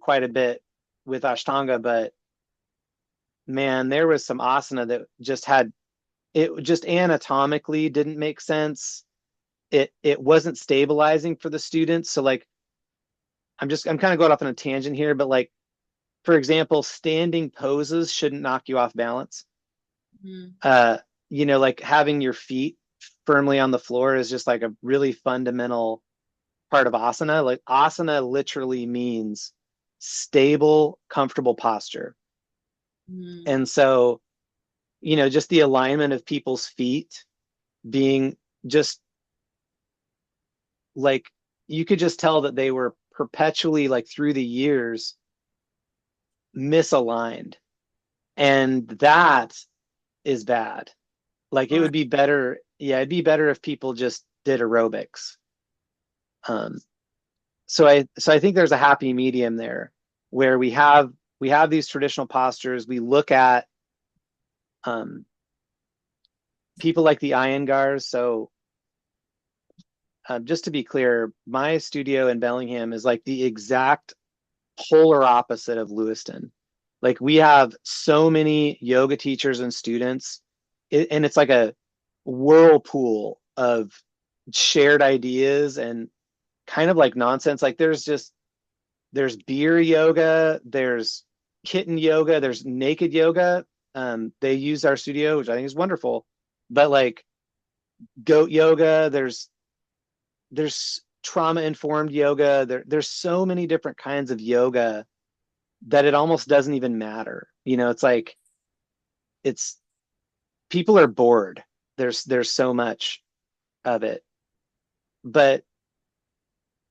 quite a bit with Ashtanga, but man, there was some asana that just had, it just anatomically didn't make sense. It wasn't stabilizing for the students. So like I'm kind of going off on a tangent here, but like, for example, standing poses shouldn't knock you off balance. Mm. Uh, like having your feet firmly on the floor is just like a really fundamental part of asana. Like asana literally means stable, comfortable posture. Mm. And so, just the alignment of people's feet being just like, you could just tell that they were perpetually, like through the years, misaligned. And that is bad. Like it Right. would be better, yeah, it'd be better if people just did aerobics. Um, so I think there's a happy medium there where we have these traditional postures. We look at um, people like the Iyengars. So just to be clear, my studio in Bellingham is like the exact polar opposite of Lewiston. Like we have so many yoga teachers and students, and it's like a whirlpool of shared ideas and kind of like nonsense. Like there's beer yoga, there's kitten yoga, there's naked yoga. They use our studio, which I think is wonderful. But like goat yoga, there's trauma informed yoga. There's so many different kinds of yoga that it almost doesn't even matter. It's like it's people are bored. There's so much of it. But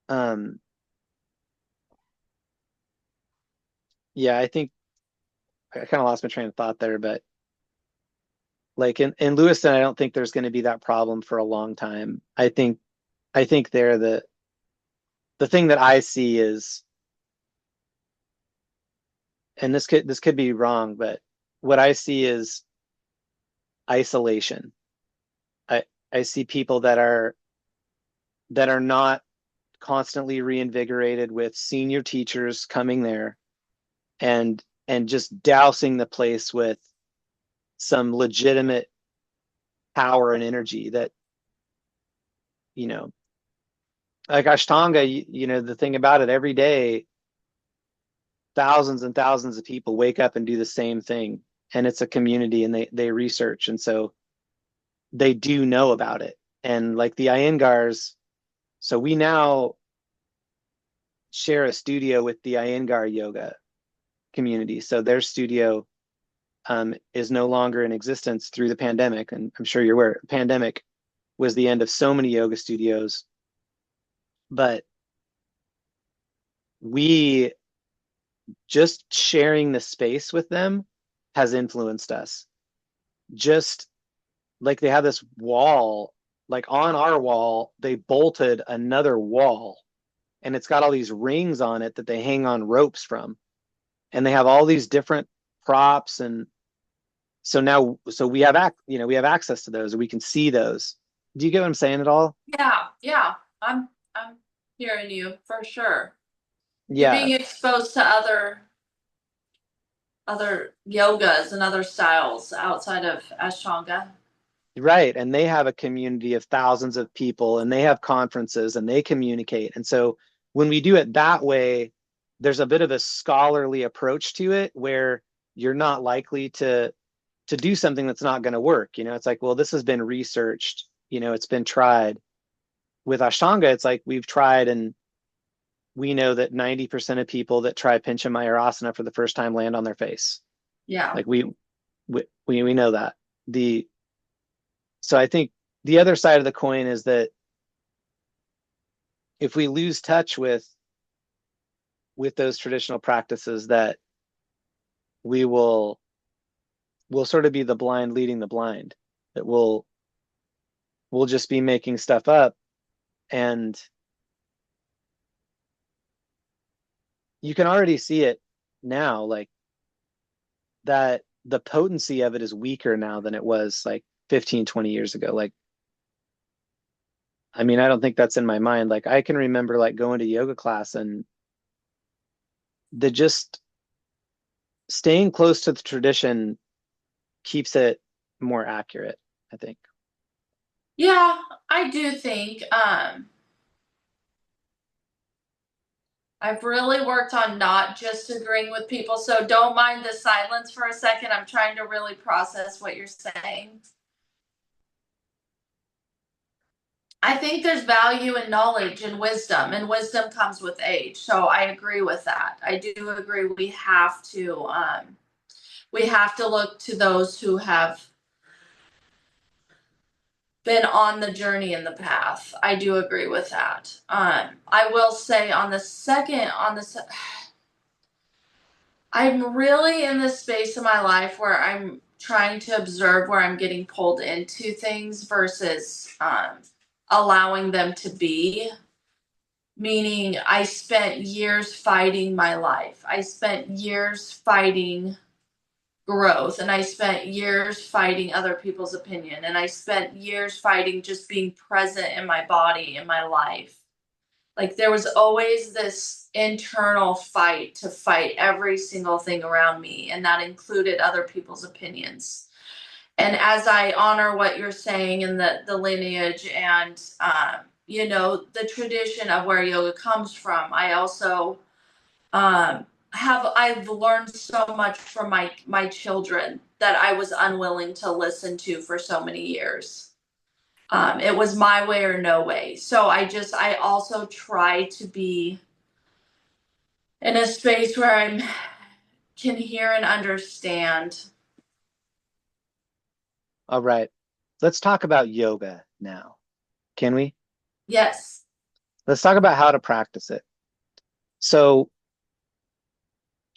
um yeah, I think I kind of lost my train of thought there, but like in Lewiston, I don't think there's going to be that problem for a long time. I think they're the thing that I see is, and this could be wrong, but what I see is isolation. I see people that are not constantly reinvigorated with senior teachers coming there and just dousing the place with some legitimate power and energy that, you know like Ashtanga, the thing about it, every day thousands and thousands of people wake up and do the same thing, and it's a community, and they research, and so they do know about it. And like the Iyengars, so we now share a studio with the Iyengar yoga community. So their studio is no longer in existence through the pandemic, and I'm sure you're aware, pandemic was the end of so many yoga studios. But we just sharing the space with them has influenced us. just like they have this wall, like on our wall, they bolted another wall and it's got all these rings on it that they hang on ropes from. And they have all these different props. And so now, so we have, we have access to those, we can see those. Do you get what I'm saying at all? Yeah, yeah. I'm hearing you for sure. You're Yeah. being exposed to other yogas and other styles outside of Ashtanga. Right. And they have a community of thousands of people and they have conferences and they communicate. And so when we do it that way, there's a bit of a scholarly approach to it where you're not likely to do something that's not going to work. It's like, well, this has been researched, it's been tried. With Ashtanga, it's like we've tried and we know that 90% of people that try Pincha Mayurasana for the first time land on their face. Yeah. Like we know that. So I think the other side of the coin is that if we lose touch with those traditional practices, that we'll sort of be the blind leading the blind. That we'll just be making stuff up, and you can already see it now, like that the potency of it is weaker now than it was like 15, 20 years ago. Like, I mean, I don't think that's in my mind. Like I can remember like going to yoga class and the just staying close to the tradition keeps it more accurate, I think. Yeah, I do think I've really worked on not just agreeing with people. So don't mind the silence for a second. I'm trying to really process what you're saying. I think there's value in knowledge and wisdom comes with age. So I agree with that. I do agree we have to look to those who have been on the journey in the path. I do agree with that. I will say I'm really in this space in my life where I'm trying to observe where I'm getting pulled into things versus allowing them to be. Meaning, I spent years fighting my life. I spent years fighting growth, and I spent years fighting other people's opinion, and I spent years fighting just being present in my body, in my life. Like there was always this internal fight to fight every single thing around me, and that included other people's opinions. And as I honor what you're saying in the lineage and the tradition of where yoga comes from, I also I've learned so much from my children that I was unwilling to listen to for so many years. It was my way or no way. So I also try to be in a space where I can hear and understand. All right. Let's talk about yoga now. Can we? Yes. Let's talk about how to practice it. So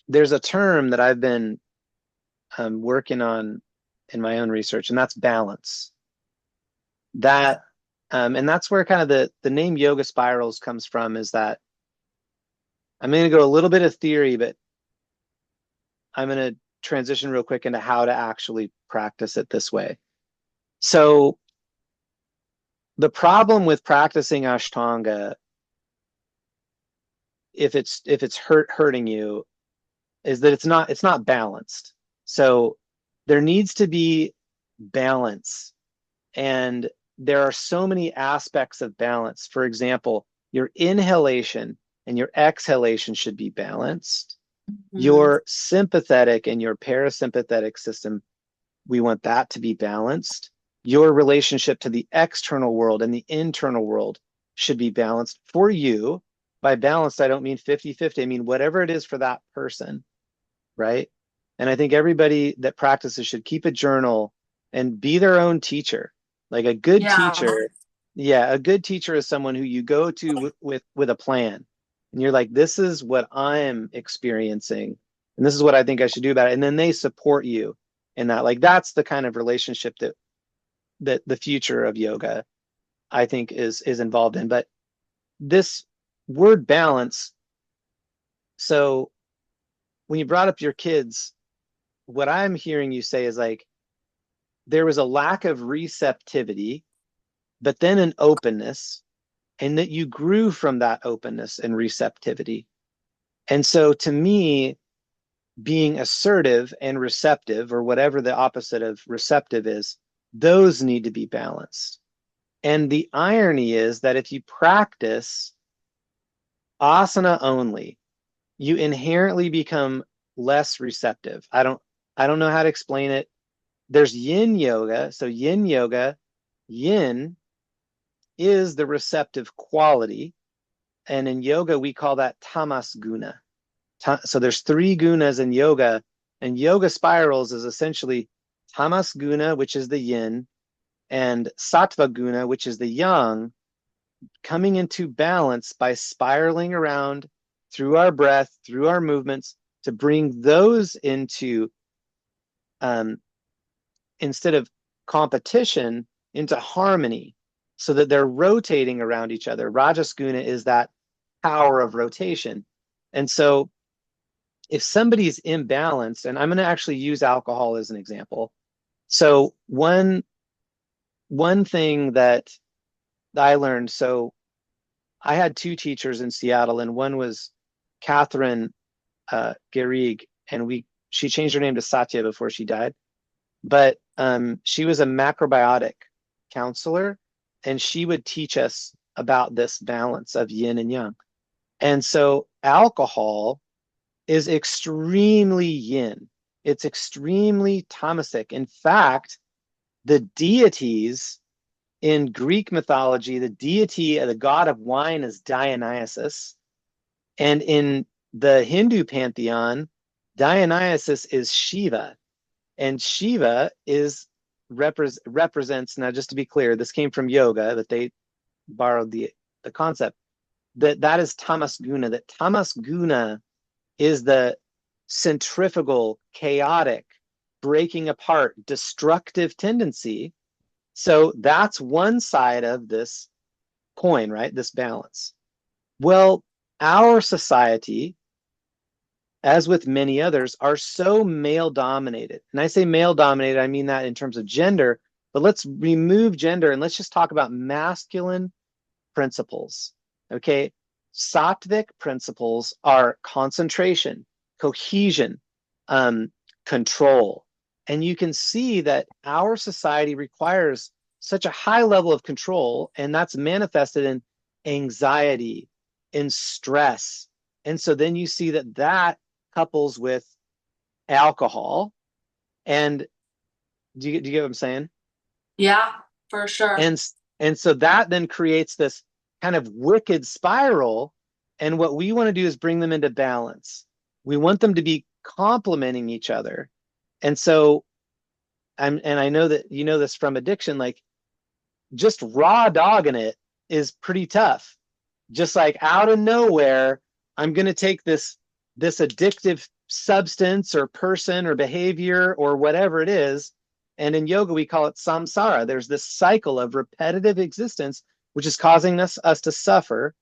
there's a term that I've been working on in my own research, and that's balance. That and that's where kind of the name yoga spirals comes from, is that I'm going to go a little bit of theory, but I'm going to transition real quick into how to actually practice it this way. So the problem with practicing Ashtanga, if it's hurting you, is that it's not balanced. So there needs to be balance, and there are so many aspects of balance. For example, your inhalation and your exhalation should be balanced. Mm-hmm. Your sympathetic and your parasympathetic system, we want that to be balanced. Your relationship to the external world and the internal world should be balanced for you. By balanced, I don't mean 50-50. I mean whatever it is for that person, right? And I think everybody that practices should keep a journal and be their own teacher. Like a good Yeah. teacher, yeah, a good teacher is someone who you go to with a plan. And you're like, this is what I'm experiencing, and this is what I think I should do about it. And then they support you. in that. Like that's the kind of relationship that the future of yoga, I think, is involved in. But this word balance, so when you brought up your kids, what I'm hearing you say is like there was a lack of receptivity, but then an openness, and that you grew from that openness and receptivity. And so to me, being assertive and receptive, or whatever the opposite of receptive is, those need to be balanced. And the irony is that if you practice asana only, you inherently become less receptive. I don't know how to explain it. There's yin yoga. So yin yoga, yin is the receptive quality. And in yoga, we call that tamas guna. So there's 3 gunas in yoga, and yoga spirals is essentially tamas guna, which is the yin, and sattva guna, which is the yang, coming into balance by spiraling around through our breath, through our movements, to bring those into, instead of competition, into harmony, so that they're rotating around each other. Rajasguna is that power of rotation. And so if somebody's imbalanced, and I'm going to actually use alcohol as an example. So one thing that I learned, so I had 2 teachers in Seattle, and one was Catherine Garrigue, and she changed her name to Satya before she died. But she was a macrobiotic counselor, and she would teach us about this balance of yin and yang. And so alcohol is extremely yin. It's extremely tamasic. In fact, the deities in Greek mythology, the deity, the god of wine is Dionysus. And in the Hindu pantheon, Dionysus is Shiva. And Shiva represents, now just to be clear, this came from yoga, that they borrowed the concept, that is tamas guna, that tamas guna is the centrifugal, chaotic, breaking apart, destructive tendency. So that's one side of this coin, right? This balance. Well, our society, as with many others, are so male dominated. And I say male dominated, I mean that in terms of gender, but let's remove gender and let's just talk about masculine principles. Okay. Sattvic principles are concentration, cohesion, control. And you can see that our society requires such a high level of control, and that's manifested in anxiety, in stress. And so then you see that couples with alcohol. And do you get what I'm saying? Yeah, for sure. And so that then creates this kind of wicked spiral. And what we want to do is bring them into balance. We want them to be complementing each other. And so and I know that you know this from addiction, like just raw dogging it is pretty tough. Just like out of nowhere, I'm going to take this addictive substance or person or behavior or whatever it is. And in yoga, we call it samsara. There's this cycle of repetitive existence, which is causing us to suffer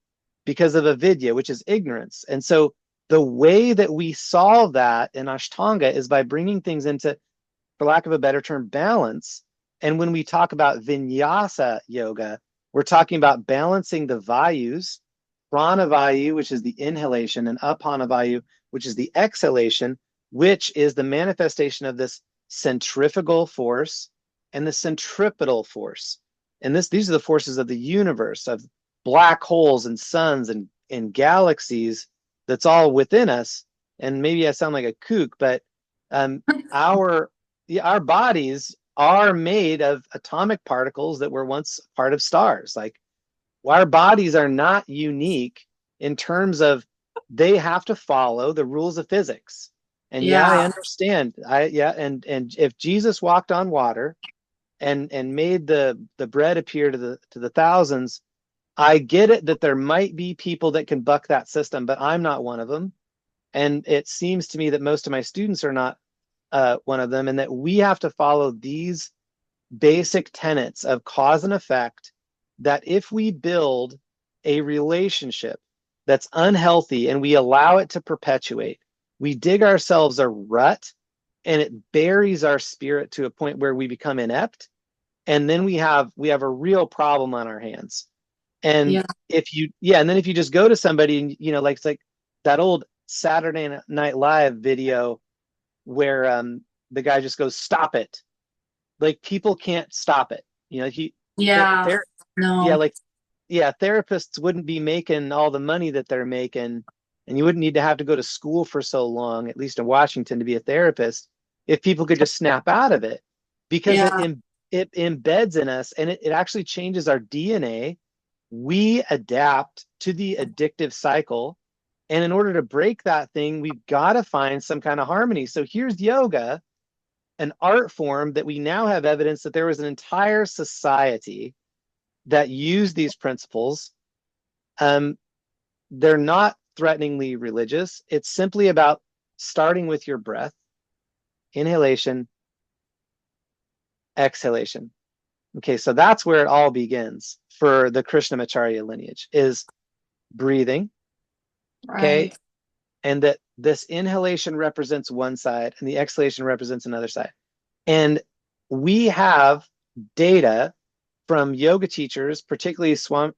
because of avidya, which is ignorance. And so the way that we solve that in Ashtanga is by bringing things into, for lack of a better term, balance. And when we talk about vinyasa yoga, we're talking about balancing the vayus, prana vayu, which is the inhalation, and apana vayu, which is the exhalation, which is the manifestation of this centrifugal force and the centripetal force. And these are the forces of the universe, of black holes and suns and galaxies, that's all within us. And maybe I sound like a kook, but our bodies are made of atomic particles that were once part of stars. Like our bodies are not unique in terms of they have to follow the rules of physics. And yeah, I understand. And if Jesus walked on water and made the bread appear to the thousands, I get it that there might be people that can buck that system, but I'm not one of them. And it seems to me that most of my students are not one of them, and that we have to follow these basic tenets of cause and effect, that if we build a relationship that's unhealthy and we allow it to perpetuate, we dig ourselves a rut and it buries our spirit to a point where we become inept. And then we have a real problem on our hands. And Yeah. and then if you just go to somebody and, like, it's like that old Saturday Night Live video where the guy just goes, "Stop it." Like, people can't stop it. Yeah. They're, yeah, No. like, yeah, therapists wouldn't be making all the money that they're making, and you wouldn't need to have to go to school for so long, at least in Washington, to be a therapist, if people could just snap out of it, because Yeah. it embeds in us, and it actually changes our DNA. We adapt to the addictive cycle. And in order to break that thing, we've got to find some kind of harmony. So here's yoga, an art form that we now have evidence that there was an entire society that used these principles. Um, they're not threateningly religious. It's simply about starting with your breath, inhalation, exhalation. Okay, so that's where it all begins for the Krishnamacharya lineage, is breathing. Okay, Right. and that this inhalation represents one side and the exhalation represents another side. And we have data from yoga teachers, particularly Swami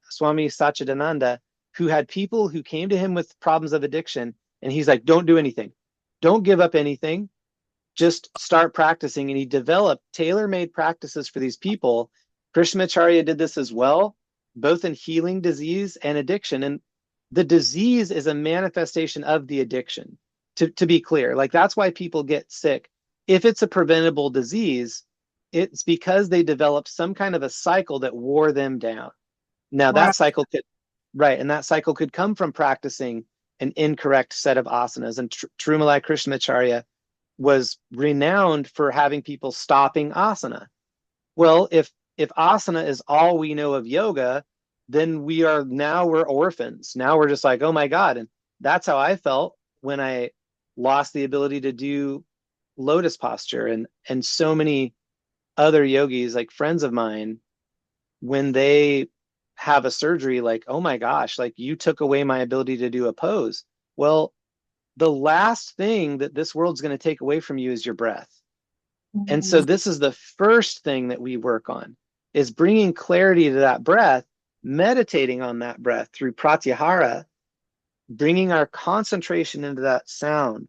Satchidananda, who had people who came to him with problems of addiction. And he's like, don't do anything. Don't give up anything. Just start practicing. And he developed tailor-made practices for these people. Krishnamacharya did this as well, both in healing disease and addiction. And the disease is a manifestation of the addiction, to be clear. Like, that's why people get sick. If it's a preventable disease, it's because they developed some kind of a cycle that wore them down. Now Right. that cycle could, right, and that cycle could come from practicing an incorrect set of asanas. And Tirumalai Krishnamacharya was renowned for having people stopping asana. Well, if asana is all we know of yoga, then we're orphans. Now we're just like, oh my God. And that's how I felt when I lost the ability to do lotus posture. And so many other yogis, like friends of mine, when they have a surgery, like, oh my gosh, like, you took away my ability to do a pose. Well, the last thing that this world's going to take away from you is your breath. And so Mhm. this is the first thing that we work on, is bringing clarity to that breath, meditating on that breath through pratyahara, bringing our concentration into that sound.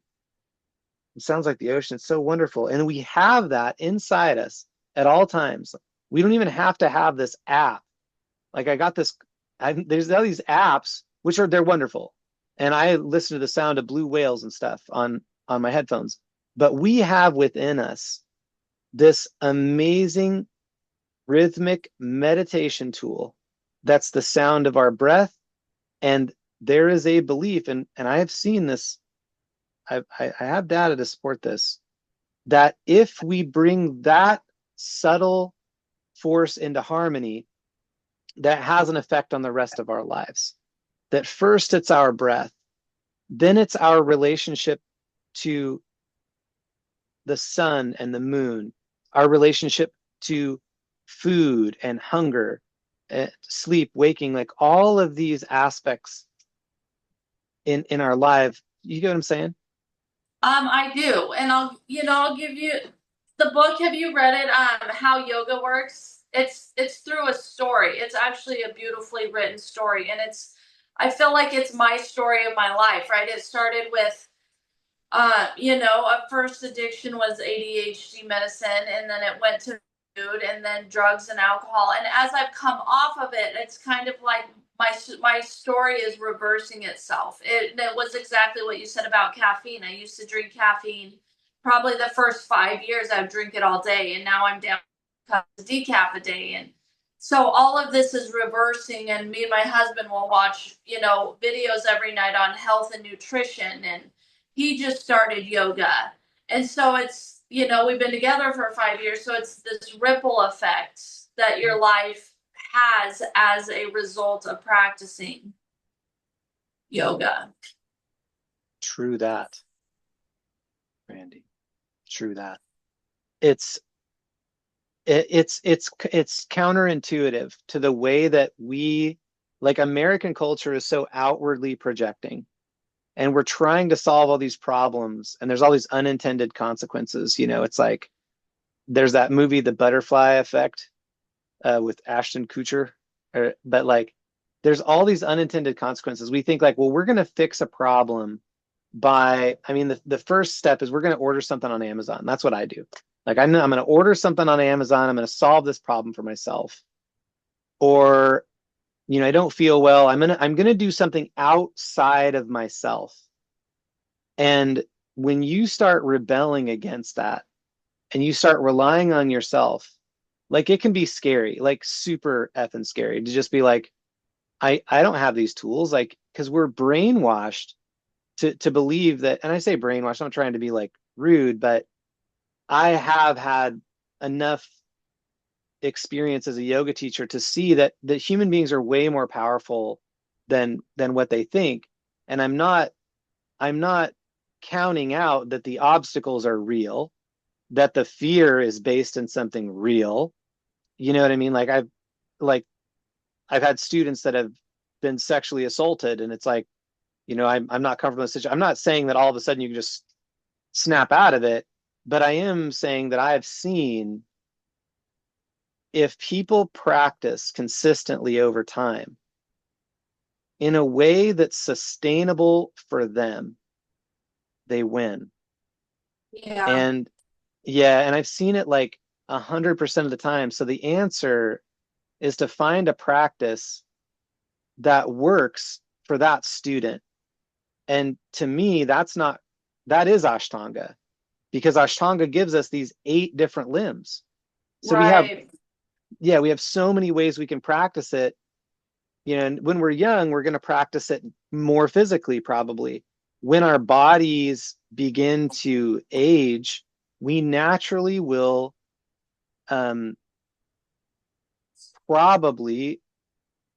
It sounds like the ocean. It's so wonderful. And we have that inside us at all times. We don't even have to have this app. Like, I got this, there's all these apps, which they're wonderful. And I listen to the sound of blue whales and stuff on my headphones. But we have within us this amazing rhythmic meditation tool that's the sound of our breath. And there is a belief, and I have seen this, I have data to support this, that if we bring that subtle force into harmony, that has an effect on the rest of our lives. That first it's our breath, then it's our relationship to the sun and the moon, our relationship to food and hunger, sleep, waking, like all of these aspects in our life. You get what I'm saying? I do, and I'll give you the book. Have you read it? How Yoga Works. It's through a story. It's actually a beautifully written story, and I feel like it's my story of my life. Right? It started with a first addiction was ADHD medicine, and then it went to food, and then drugs and alcohol. And as I've come off of it, it's kind of like my story is reversing itself. It was exactly what you said about caffeine. I used to drink caffeine. Probably the first 5 years, I would drink it all day, and now I'm down to decaf a day. And so all of this is reversing. And me and my husband will watch, videos every night on health and nutrition, and he just started yoga. And so we've been together for 5 years. So it's this ripple effect that your life has as a result of practicing yoga. True that, Brandy. true that. It's it's counterintuitive to the way that we, like, American culture is so outwardly projecting, and we're trying to solve all these problems, and there's all these unintended consequences. It's like there's that movie The Butterfly Effect, with Ashton Kutcher, but like there's all these unintended consequences. We think like, well, we're going to fix a problem by, I mean, the first step is we're going to order something on Amazon. That's what I do. Like, I'm going to order something on Amazon. I'm going to solve this problem for myself. Or, I don't feel well. I'm going to do something outside of myself. And when you start rebelling against that and you start relying on yourself, like, it can be scary, like super effing scary to just be like, I don't have these tools, like, because we're brainwashed to believe that, and I say brainwashed, I'm not trying to be like rude, but I have had enough experience as a yoga teacher to see that human beings are way more powerful than what they think. And I'm not counting out that the obstacles are real, that the fear is based in something real. You know what I mean? Like I've had students that have been sexually assaulted, and it's like, I'm not comfortable with the situation. I'm not saying that all of a sudden you can just snap out of it, but I am saying that I've seen, if people practice consistently over time in a way that's sustainable for them, they win. Yeah. And yeah, and I've seen it like 100% of the time. So the answer is to find a practice that works for that student. And to me, that is Ashtanga, because Ashtanga gives us these 8 different limbs. So Right. we have so many ways we can practice it. And when we're young, we're going to practice it more physically, probably. When our bodies begin to age, we naturally will probably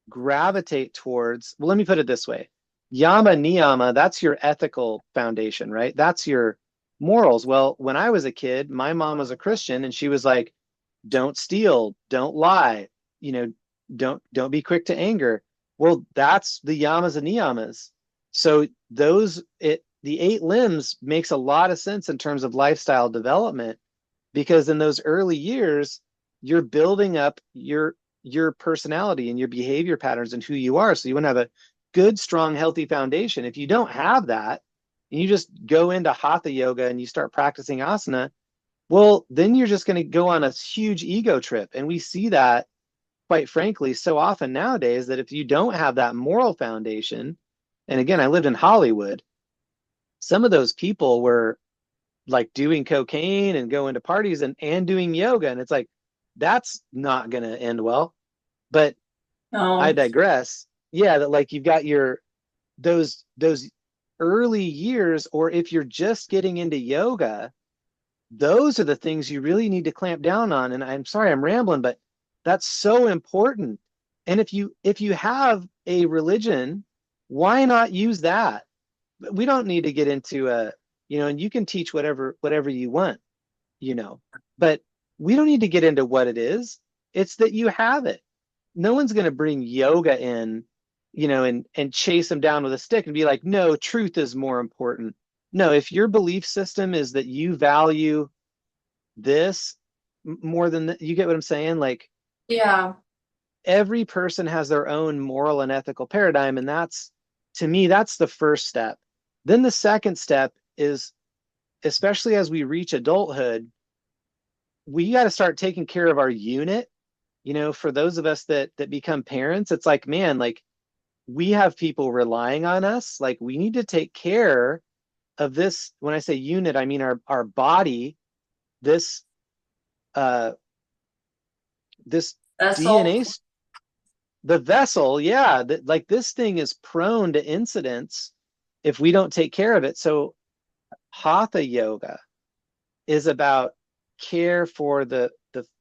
gravitate towards, well, let me put it this way. Yama niyama, that's your ethical foundation, right? That's your morals. Well, when I was a kid, my mom was a Christian, and she was like, don't steal, don't lie, you know, don't be quick to anger. Well, that's the yamas and niyamas. So the 8 limbs makes a lot of sense in terms of lifestyle development, because in those early years, you're building up your personality and your behavior patterns and who you are. So you want to have a good, strong, healthy foundation. If you don't have that, and you just go into hatha yoga and you start practicing asana, well, then you're just going to go on a huge ego trip. And we see that, quite frankly, so often nowadays, that if you don't have that moral foundation, and again, I lived in Hollywood, some of those people were like doing cocaine and going to parties and doing yoga. And it's like, that's not going to end well. But I No. digress. Yeah, that like you've got those early years, or if you're just getting into yoga, those are the things you really need to clamp down on. And I'm sorry I'm rambling, but that's so important. And if you have a religion, why not use that? We don't need to get into and you can teach whatever you want, you know, but we don't need to get into what it is. It's that you have it. No one's going to bring yoga in, and chase them down with a stick and be like, no, truth is more important. No, if your belief system is that you value this more than you get what I'm saying? Like, Yeah. every person has their own moral and ethical paradigm. And that's, to me, that's the first step. Then the second step is, especially as we reach adulthood, we got to start taking care of our unit. For those of us that become parents, it's like, man, like, we have people relying on us. Like, we need to take care of this. When I say unit, I mean our body, this uh this That's all. DNA, the vessel. Yeah, like, this thing is prone to incidents if we don't take care of it. So hatha yoga is about care for the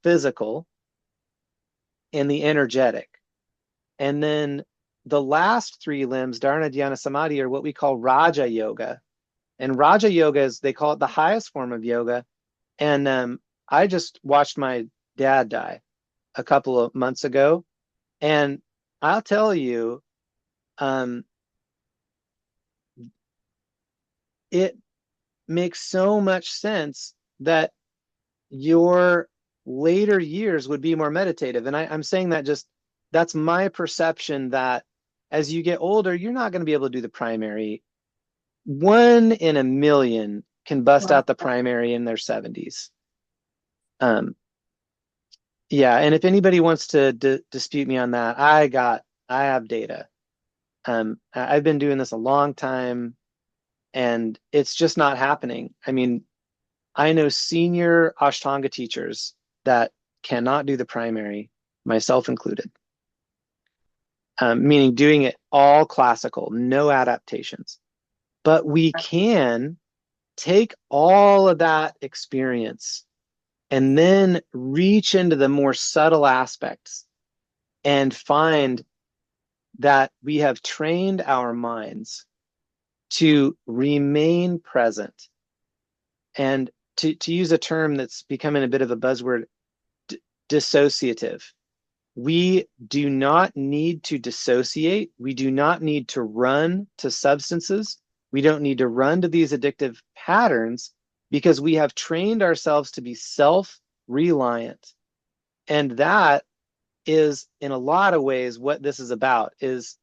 physical and the energetic. And then the last 3 limbs, dharana, dhyana, samadhi, are what we call raja yoga. And raja yoga is, they call it the highest form of yoga, And I just watched my dad die a couple of months ago. And I'll tell you, um, it makes so much sense that your later years would be more meditative. And I'm saying that just that's my perception that as you get older, you're not going to be able to do the primary. One in a million can bust Wow. out the primary in their 70s. Um, yeah, and if anybody wants to dispute me on that, I have data. I've been doing this a long time, and it's just not happening. I mean, I know senior Ashtanga teachers that cannot do the primary, myself included, meaning doing it all classical, no adaptations. But we can take all of that experience and then reach into the more subtle aspects and find that we have trained our minds to remain present and to use a term that's becoming a bit of a buzzword, dissociative. We do not need to dissociate. We do not need to run to substances. We don't need to run to these addictive patterns because we have trained ourselves to be self-reliant. And that is, in a lot of ways, what this is about, is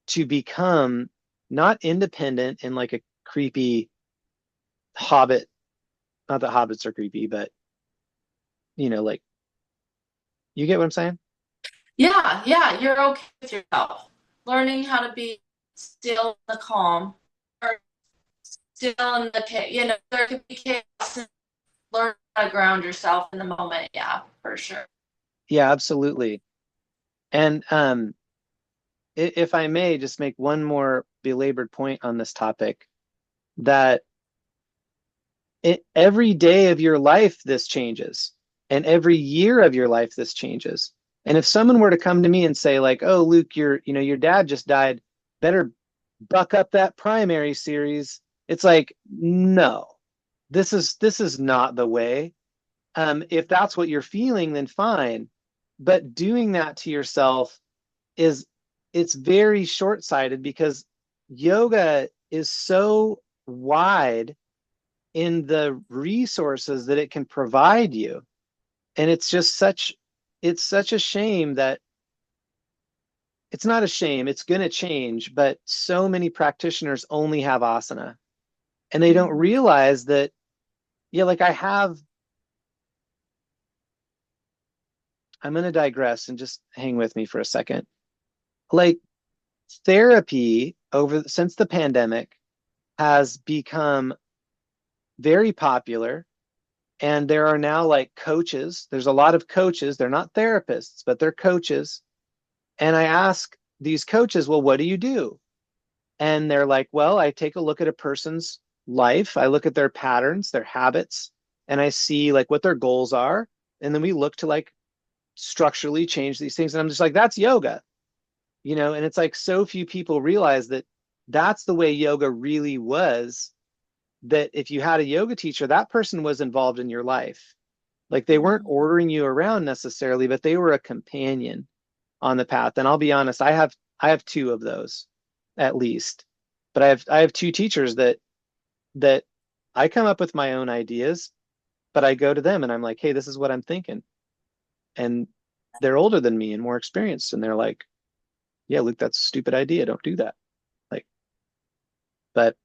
to become not independent in like a creepy hobbit, not that hobbits are creepy, but like you get what I'm saying? Yeah, yeah, you're okay with yourself. Learning how to be still in the calm, or still in the there could be chaos. And learn how to ground yourself in the moment. Yeah, for sure. Yeah, absolutely. And if I may just make one more belabored point on this topic, that every day of your life this changes, and every year of your life this changes. And if someone were to come to me and say like, "Oh, Luke, your dad just died, better buck up that primary series," it's like, no, this is not the way. If that's what you're feeling, then fine. But doing that to yourself is it's very short-sighted because yoga is so wide in the resources that it can provide you. And it's such a shame that it's not a shame, it's going to change, but so many practitioners only have asana and they don't Mhm. realize that, yeah, like I'm going to digress and just hang with me for a second. Like therapy over since the pandemic has become very popular. And there are now like coaches. There's a lot of coaches. They're not therapists, but they're coaches. And I ask these coaches, well, what do you do? And they're like, well, I take a look at a person's life. I look at their patterns, their habits, and I see like what their goals are. And then we look to like structurally change these things. And I'm just like, that's yoga. And it's like so few people realize that that's the way yoga really was, that if you had a yoga teacher, that person was involved in your life. Like they weren't ordering you around necessarily, but they were a companion on the path. And I'll be honest, I have two of those at least. But I have two teachers that I come up with my own ideas, but I go to them and I'm like, hey, this is what I'm thinking. And they're older than me and more experienced. And they're like, yeah, Luke, that's a stupid idea. Don't do that. Like, but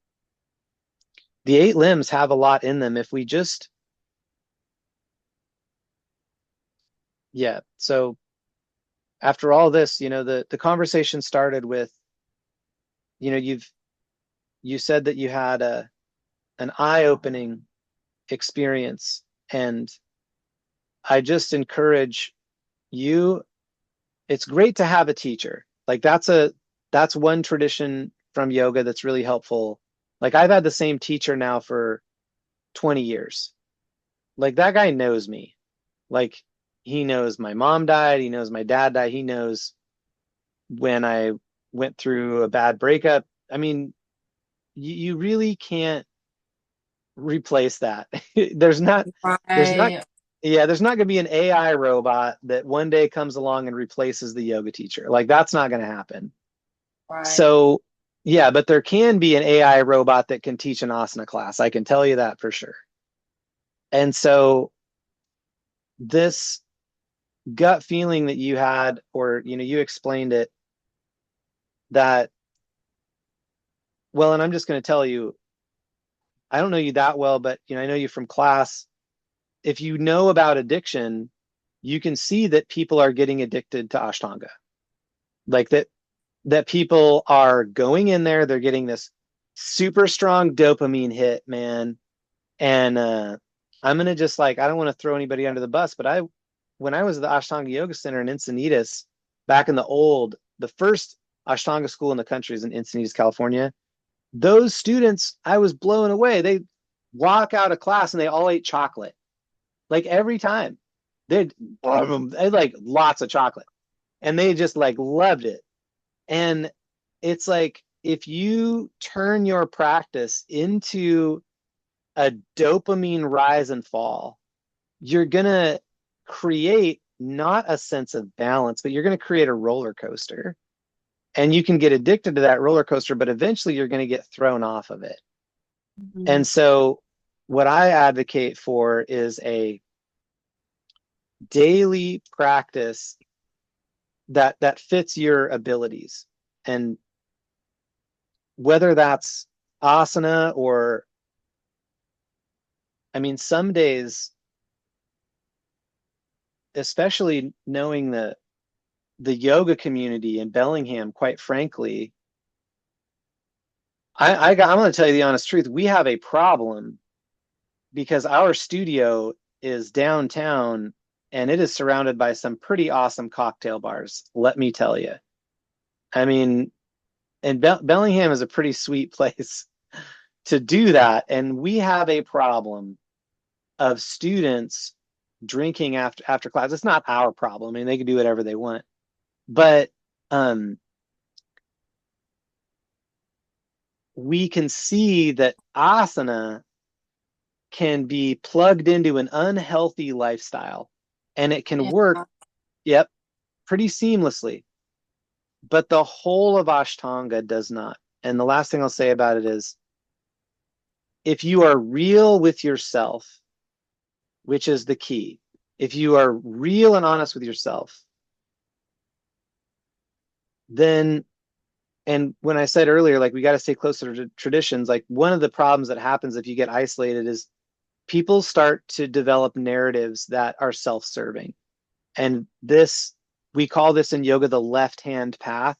the eight limbs have a lot in them if we just, yeah. So after all this, the conversation started with, you said that you had an eye-opening experience, and I just encourage you. It's great to have a teacher. Like that's one tradition from yoga that's really helpful. Like I've had the same teacher now for 20 years. Like that guy knows me. Like he knows my mom died, he knows my dad died, he knows when I went through a bad breakup. I mean, you really can't replace that. There's not, there's not, Right. yeah, there's not going to be an AI robot that one day comes along and replaces the yoga teacher. Like that's not going to happen. Right. So, yeah, but there can be an AI robot that can teach an asana class. I can tell you that for sure. And so this gut feeling that you had, or you explained it, that, well, and I'm just going to tell you, I don't know you that well, but I know you from class. If you know about addiction, you can see that people are getting addicted to Ashtanga. Like that people are going in there, they're getting this super strong dopamine hit, man. And I'm gonna just like, I don't want to throw anybody under the bus, but when I was at the Ashtanga Yoga Center in Encinitas back in the first Ashtanga school in the country is in Encinitas, California. Those students, I was blown away. They walk out of class and they all ate chocolate. Like every time. They like lots of chocolate. And they just like loved it. And it's like if you turn your practice into a dopamine rise and fall, you're gonna create not a sense of balance, but you're gonna create a roller coaster. And you can get addicted to that roller coaster, but eventually you're gonna get thrown off of it. And Mhm. so what I advocate for is a daily practice that fits your abilities. And whether that's asana or, I mean, some days, especially knowing the yoga community in Bellingham, quite frankly, I'm going to tell you the honest truth. We have a problem because our studio is downtown and it is surrounded by some pretty awesome cocktail bars, let me tell you. I mean, and Bellingham is a pretty sweet place to do that. And we have a problem of students drinking after class. It's not our problem. I mean, they can do whatever they want. But um, we can see that asana can be plugged into an unhealthy lifestyle and it can Yeah. work, yep, pretty seamlessly. But the whole of Ashtanga does not. And the last thing I'll say about it is if you are real with yourself, which is the key, if you are real and honest with yourself, then, and when I said earlier, like we got to stay closer to traditions, like one of the problems that happens if you get isolated is people start to develop narratives that are self-serving. And this, we call this in yoga the left-hand path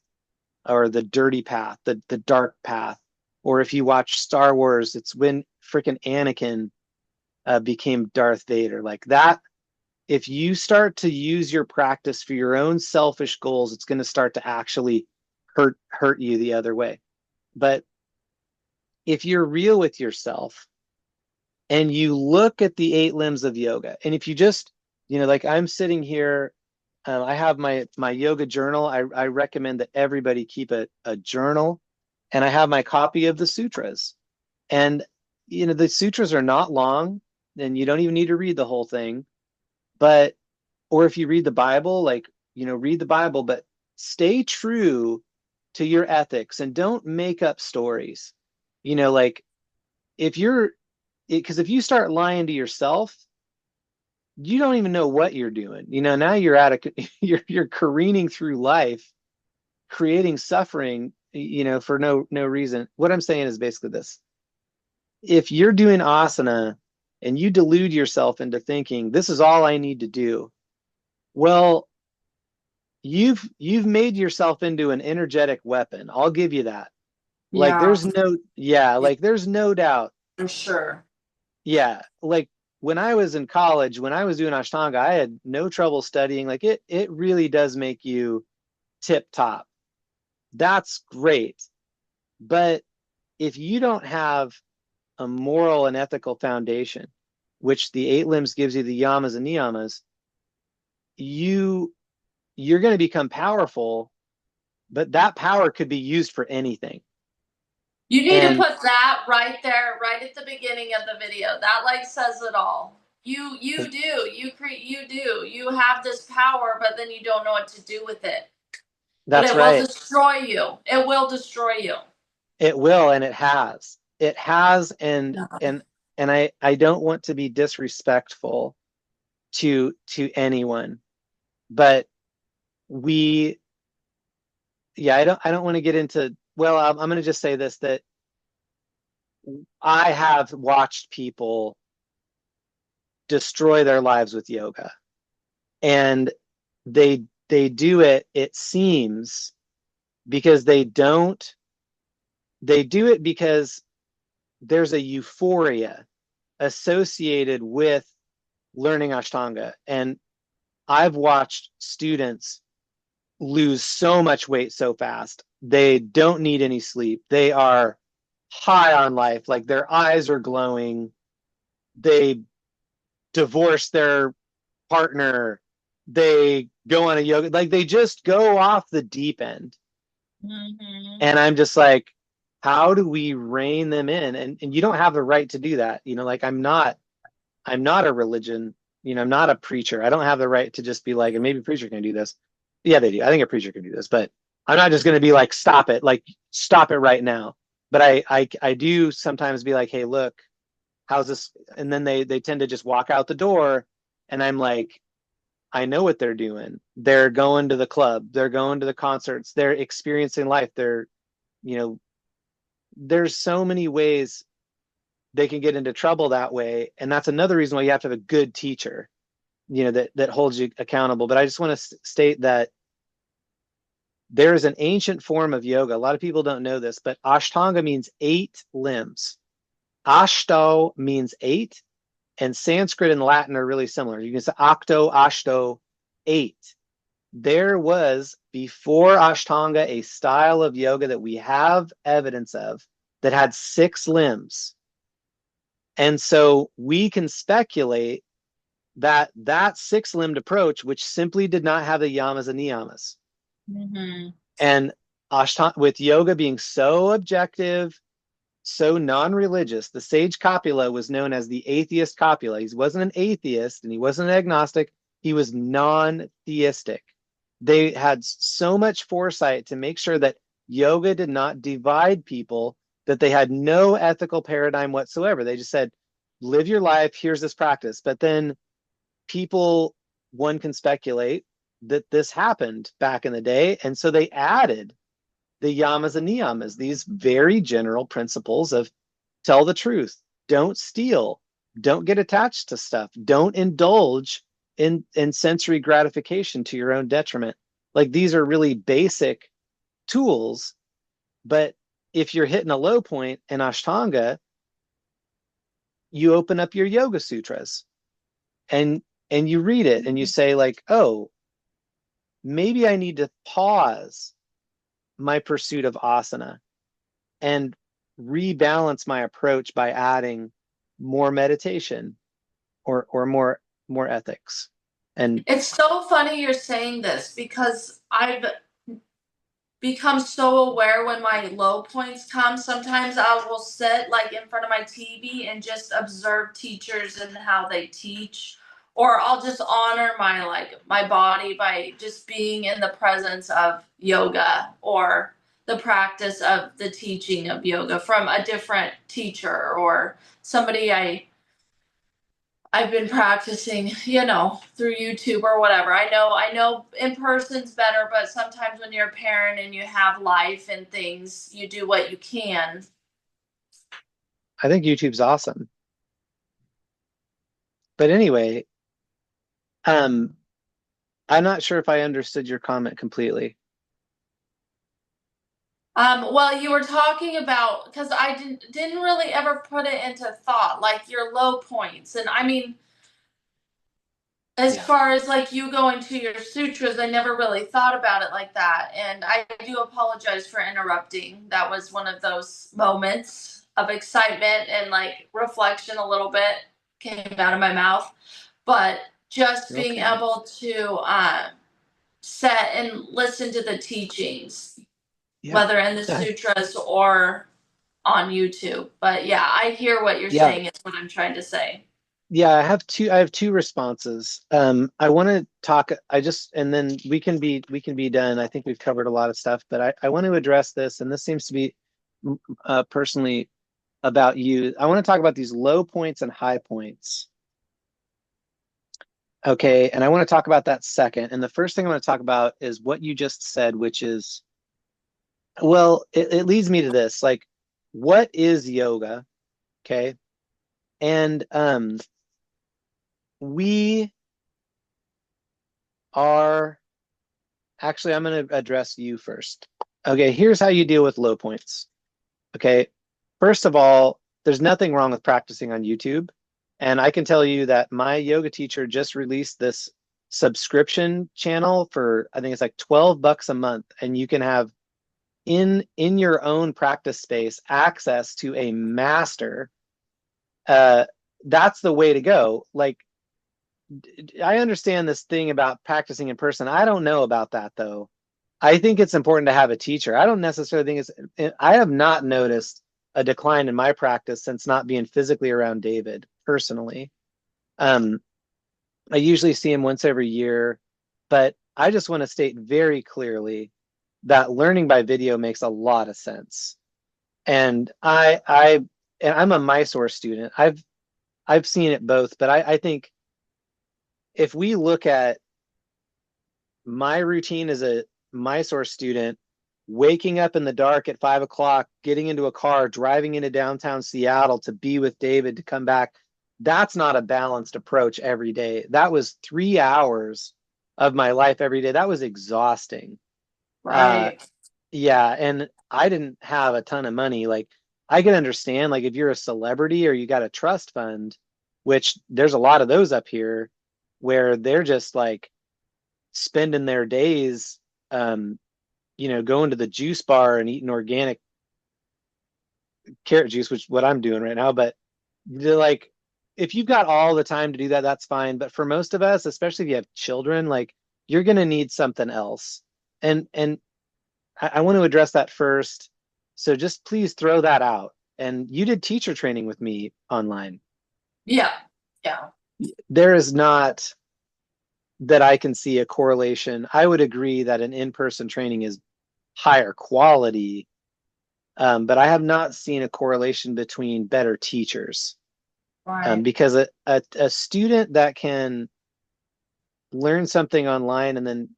or the dirty path, the dark path. Or if you watch Star Wars, it's when freaking Anakin became Darth Vader. Like that, if you start to use your practice for your own selfish goals, it's going to start to actually hurt you the other way. But if you're real with yourself and you look at the 8 limbs of yoga, and if you just, like I'm sitting here, I have my yoga journal. I recommend that everybody keep a journal, and I have my copy of the sutras. And the sutras are not long, and you don't even need to read the whole thing. But or if you read the Bible, like read the Bible, but stay true to your ethics and don't make up stories. Like if you're because if you start lying to yourself, you don't even know what you're doing. Now you're you're careening through life, creating suffering, for no reason. What I'm saying is basically this. If you're doing asana and you delude yourself into thinking this is all I need to do, well, you've made yourself into an energetic weapon. I'll give you that. Like Yeah, yeah, like there's no doubt. for sure. Yeah, like when I was in college, when I was doing Ashtanga, I had no trouble studying. Like it really does make you tip top. That's great. But if you don't have a moral and ethical foundation, which the 8 limbs gives you, the yamas and niyamas, you're going to become powerful, but that power could be used for anything. You need to And put that right there, right at the beginning of the video. That like says it all. You have this power, but then you don't know what to do with it. But that's it will right. destroy you. It will destroy you. It will, and it has. It has, Yeah. and I don't want to be disrespectful to anyone, but we, yeah, I don't want to get into, well, I'm going to just say this, that I have watched people destroy their lives with yoga, and they do it, it seems, because they do it because there's a euphoria associated with learning Ashtanga. And I've watched students lose so much weight so fast. They don't need any sleep. They are high on life. Like their eyes are glowing. They divorce their partner. They go on a yoga, like they just go off the deep end. Mm-hmm. And I'm just like, how do we rein them in? And you don't have the right to do that. Like I'm not a religion, I'm not a preacher. I don't have the right to just be like, and maybe a preacher can do this. Yeah, they do. I think a preacher can do this, but I'm not just going to be like, stop it right now. But I do sometimes be like, hey, look, how's this? And then they tend to just walk out the door, and I'm like, I know what they're doing. They're going to the club, they're going to the concerts, they're experiencing life. You know, there's so many ways they can get into trouble that way, and that's another reason why you have to have a good teacher, that holds you accountable. But I just want to state that there is an ancient form of yoga. A lot of people don't know this, but Ashtanga means 8 limbs. Ashto means 8, and Sanskrit and Latin are really similar. You can say octo, ashto, 8. There was, before Ashtanga, a style of yoga that we have evidence of that had 6 limbs. And so we can speculate that that 6 limbed approach, which simply did not have the yamas and niyamas, Mm-hmm. and Ashtanga, with yoga being so objective, so non-religious, the sage Kapila was known as the atheist Kapila. He wasn't an atheist and he wasn't an agnostic. He was non-theistic. They had so much foresight to make sure that yoga did not divide people, that they had no ethical paradigm whatsoever. They just said, live your life, here's this practice. But then people, one can speculate that this happened back in the day. And so they added the yamas and niyamas, these very general principles of tell the truth, don't steal, don't get attached to stuff, don't indulge in sensory gratification to your own detriment. Like these are really basic tools, but if you're hitting a low point in Ashtanga, you open up your Yoga Sutras, and you read it and you say like, oh, maybe I need to pause my pursuit of asana and rebalance my approach by adding more meditation, or more ethics. And It's so funny you're saying this because I've become so aware when my low points come. Sometimes I will sit like in front of my TV and just observe teachers and how they teach. Or I'll just honor my body by just being in the presence of yoga or the practice of the teaching of yoga from a different teacher or somebody I've been practicing, through YouTube or whatever. I know in person's better, but sometimes when you're a parent and you have life and things, you do what you can. I think YouTube's awesome. But anyway, um, I'm not sure if I understood your comment completely. Well, you were talking about because I didn't really ever put it into thought, like your low points, and I mean, as Yeah. far as like you going to your sutras, I never really thought about it like that. And I do apologize for interrupting. That was one of those moments of excitement and like reflection a little bit came out of my mouth. But just being Okay. able to sit and listen to the teachings, Yeah. whether in the Yeah. sutras or on YouTube. But yeah, I hear what you're Yeah. saying is what I'm trying to say. Yeah, I have two responses. I want to talk and then we can be done. I think we've covered a lot of stuff, but I want to address this, and this seems to be personally about you. I want to talk about these low points and high points. Okay, and I want to talk about that second. And the first thing I want to talk about is what you just said, which is, well, it leads me to this, like, what is yoga? Okay. And we are actually, I'm going to address you first. Okay, here's how you deal with low points. Okay, first of all, there's nothing wrong with practicing on YouTube. And I can tell you that my yoga teacher just released this subscription channel for, I think it's like $12 a month, and you can have in your own practice space access to a master. Uh, that's the way to go. Like, I understand this thing about practicing in person. I don't know about that though. I think it's important to have a teacher. I don't necessarily think I have not noticed a decline in my practice since not being physically around David personally. Um, I usually see him once every year, but I just want to state very clearly that learning by video makes a lot of sense. And I'm a Mysore student. I've seen it both, but I think if we look at my routine as a Mysore student, waking up in the dark at 5 o'clock, getting into a car, driving into downtown Seattle to be with David to come back, that's not a balanced approach every day. That was 3 hours of my life every day. That was exhausting. Uh, Right. yeah, and I didn't have a ton of money. Like, I can understand, like, if you're a celebrity or you got a trust fund, which there's a lot of those up here, where they're just like spending their days, going to the juice bar and eating organic carrot juice, which is what I'm doing right now. But they're like, if you've got all the time to do that, that's fine. But for most of us, especially if you have children, like, you're gonna need something else. And I want to address that first. So just please throw that out. And you did teacher training with me online. Yeah. Yeah. There is not that I can see a correlation. I would agree that an in-person training is higher quality, but I have not seen a correlation between better teachers. Right. Because a student that can learn something online and then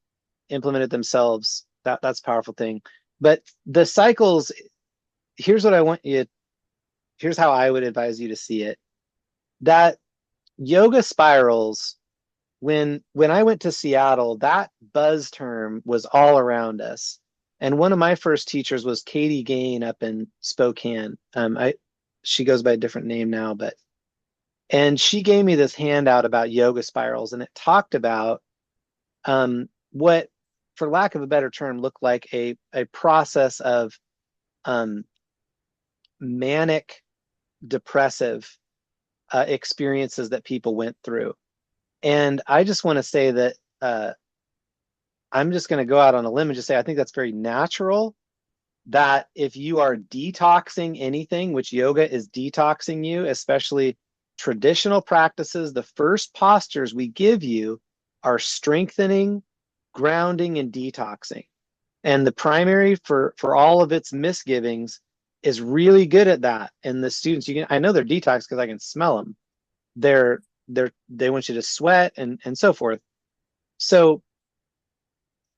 implement it themselves, that's a powerful thing. But the cycles, here's what I want you, here's how I would advise you to see it. That yoga spirals, when I went to Seattle, that buzz term was all around us. And one of my first teachers was Katie Gain up in Spokane. She goes by a different name now, and she gave me this handout about yoga spirals, and it talked about what, for lack of a better term, looked like a process of um, manic depressive experiences that people went through. And I just want to say that I'm just going to go out on a limb and just say I think that's very natural. That if you are detoxing anything, which yoga is detoxing you, especially traditional practices, the first postures we give you are strengthening, grounding, and detoxing. And the primary for all of its misgivings is really good at that. And the students, I know they're detox because I can smell them. They want you to sweat and so forth. So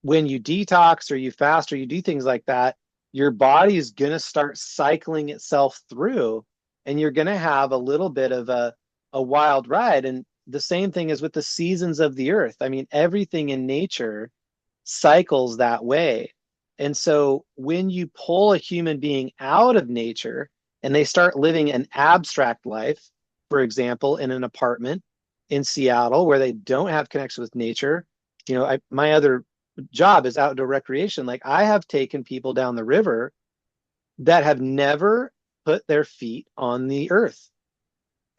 when you detox or you fast or you do things like that, your body is going to start cycling itself through, and you're going to have a little bit of a wild ride. And the same thing is with the seasons of the earth. I mean, everything in nature cycles that way. And so when you pull a human being out of nature and they start living an abstract life, for example, in an apartment in Seattle where they don't have connection with nature, my other job is outdoor recreation. Like, I have taken people down the river that have never put their feet on the earth.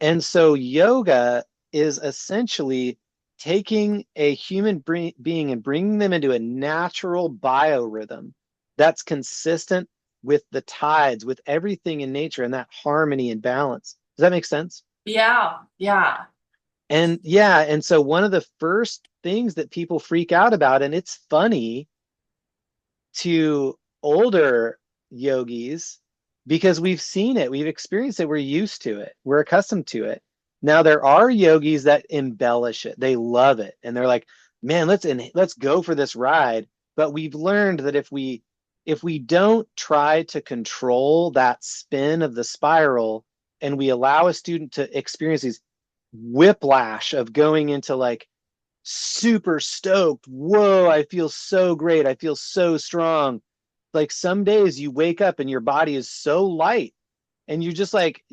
And so yoga is essentially taking a human being and bringing them into a natural biorhythm that's consistent with the tides, with everything in nature, and that harmony and balance. Does that make sense? Yeah, yeah. And yeah, and so one of the first things that people freak out about, and it's funny to older yogis because we've seen it, we've experienced it, we're used to it, we're accustomed to it. Now there are yogis that embellish it. They love it. And they're like, man, let's go for this ride. But we've learned that if we don't try to control that spin of the spiral and we allow a student to experience these whiplash of going into like super stoked. Whoa, I feel so great. I feel so strong. Like some days you wake up and your body is so light and you just like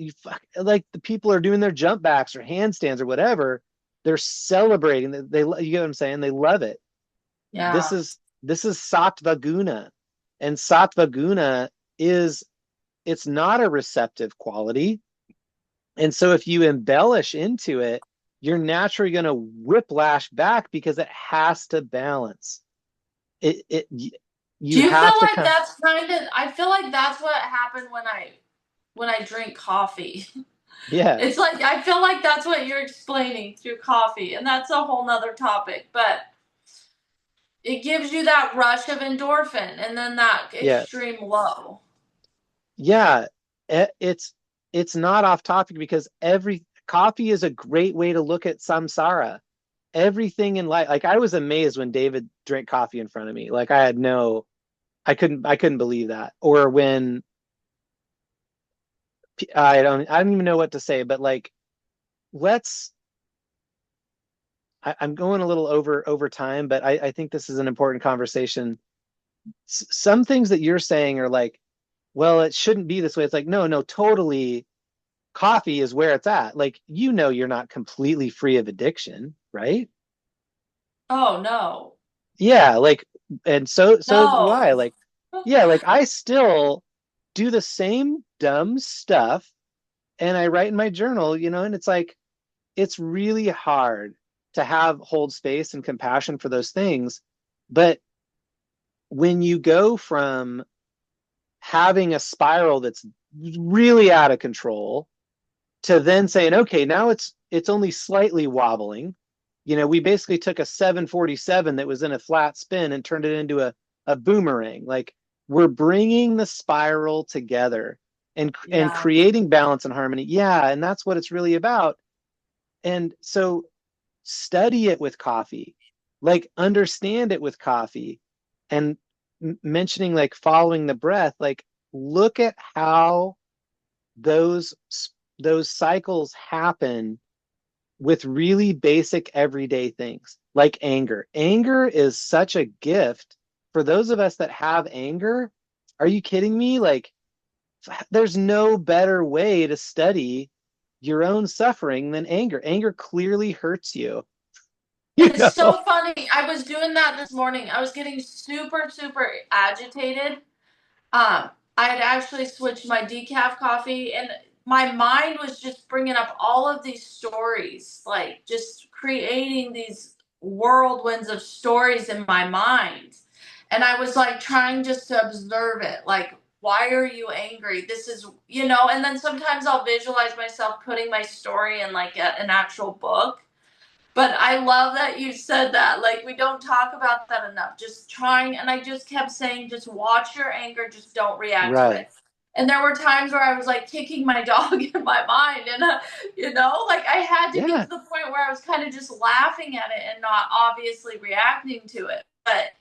like the people are doing their jump backs or handstands or whatever. They're celebrating. You get what I'm saying? They love it. This Yeah. is this is sattva guna. And sattva guna is it's not a receptive quality. And so if you embellish into it, you're naturally going to whiplash back because it has to balance. It Do you you feel have to like come. that's kind of, I feel like that's what happened when I drink coffee. Yeah, It's like I feel like that's what you're explaining through coffee, and that's a whole nother topic, but it gives you that rush of endorphin and then that yes. extreme low. Yeah, it's not off topic because every coffee is a great way to look at samsara. Everything in life, like I was amazed when David drank coffee in front of me. Like I had no I couldn't believe that. Or when I don't even know what to say, but like let's I'm going a little over time, but I think this is an important conversation. Some things that you're saying are like, well, it shouldn't be this way. It's like, no, no, totally. Coffee is where it's at. Like, you're not completely free of addiction, right? Oh no. Yeah, like, and so do I. No. Like, yeah, like I still do the same dumb stuff, and I write in my journal, and it's like it's really hard to hold space and compassion for those things. But when you go from having a spiral that's really out of control to then saying, okay, now it's only slightly wobbling. We basically took a 747 that was in a flat spin and turned it into a boomerang. Like we're bringing the spiral together and Yeah. creating balance and harmony. Yeah, and that's what it's really about. And so study it with coffee, like understand it with coffee, and mentioning like following the breath, like look at how those those cycles happen with really basic everyday things like anger. Anger is such a gift for those of us that have anger. Are you kidding me? Like there's no better way to study your own suffering than anger. Anger clearly hurts you. You It's know? so funny. I was doing that this morning. I was getting super, super agitated. I had actually switched my decaf coffee, and my mind was just bringing up all of these stories, like just creating these whirlwinds of stories in my mind. And I was like trying just to observe it, like, why are you angry? This is, and then sometimes I'll visualize myself putting my story in like an actual book. But I love that you said that. Like, we don't talk about that enough. Just trying, and I just kept saying, just watch your anger, just don't react to Right. it. And there were times where I was like kicking my dog in my mind, and like I had to get Yeah. to the point where I was kind of just laughing at it and not obviously reacting to it. But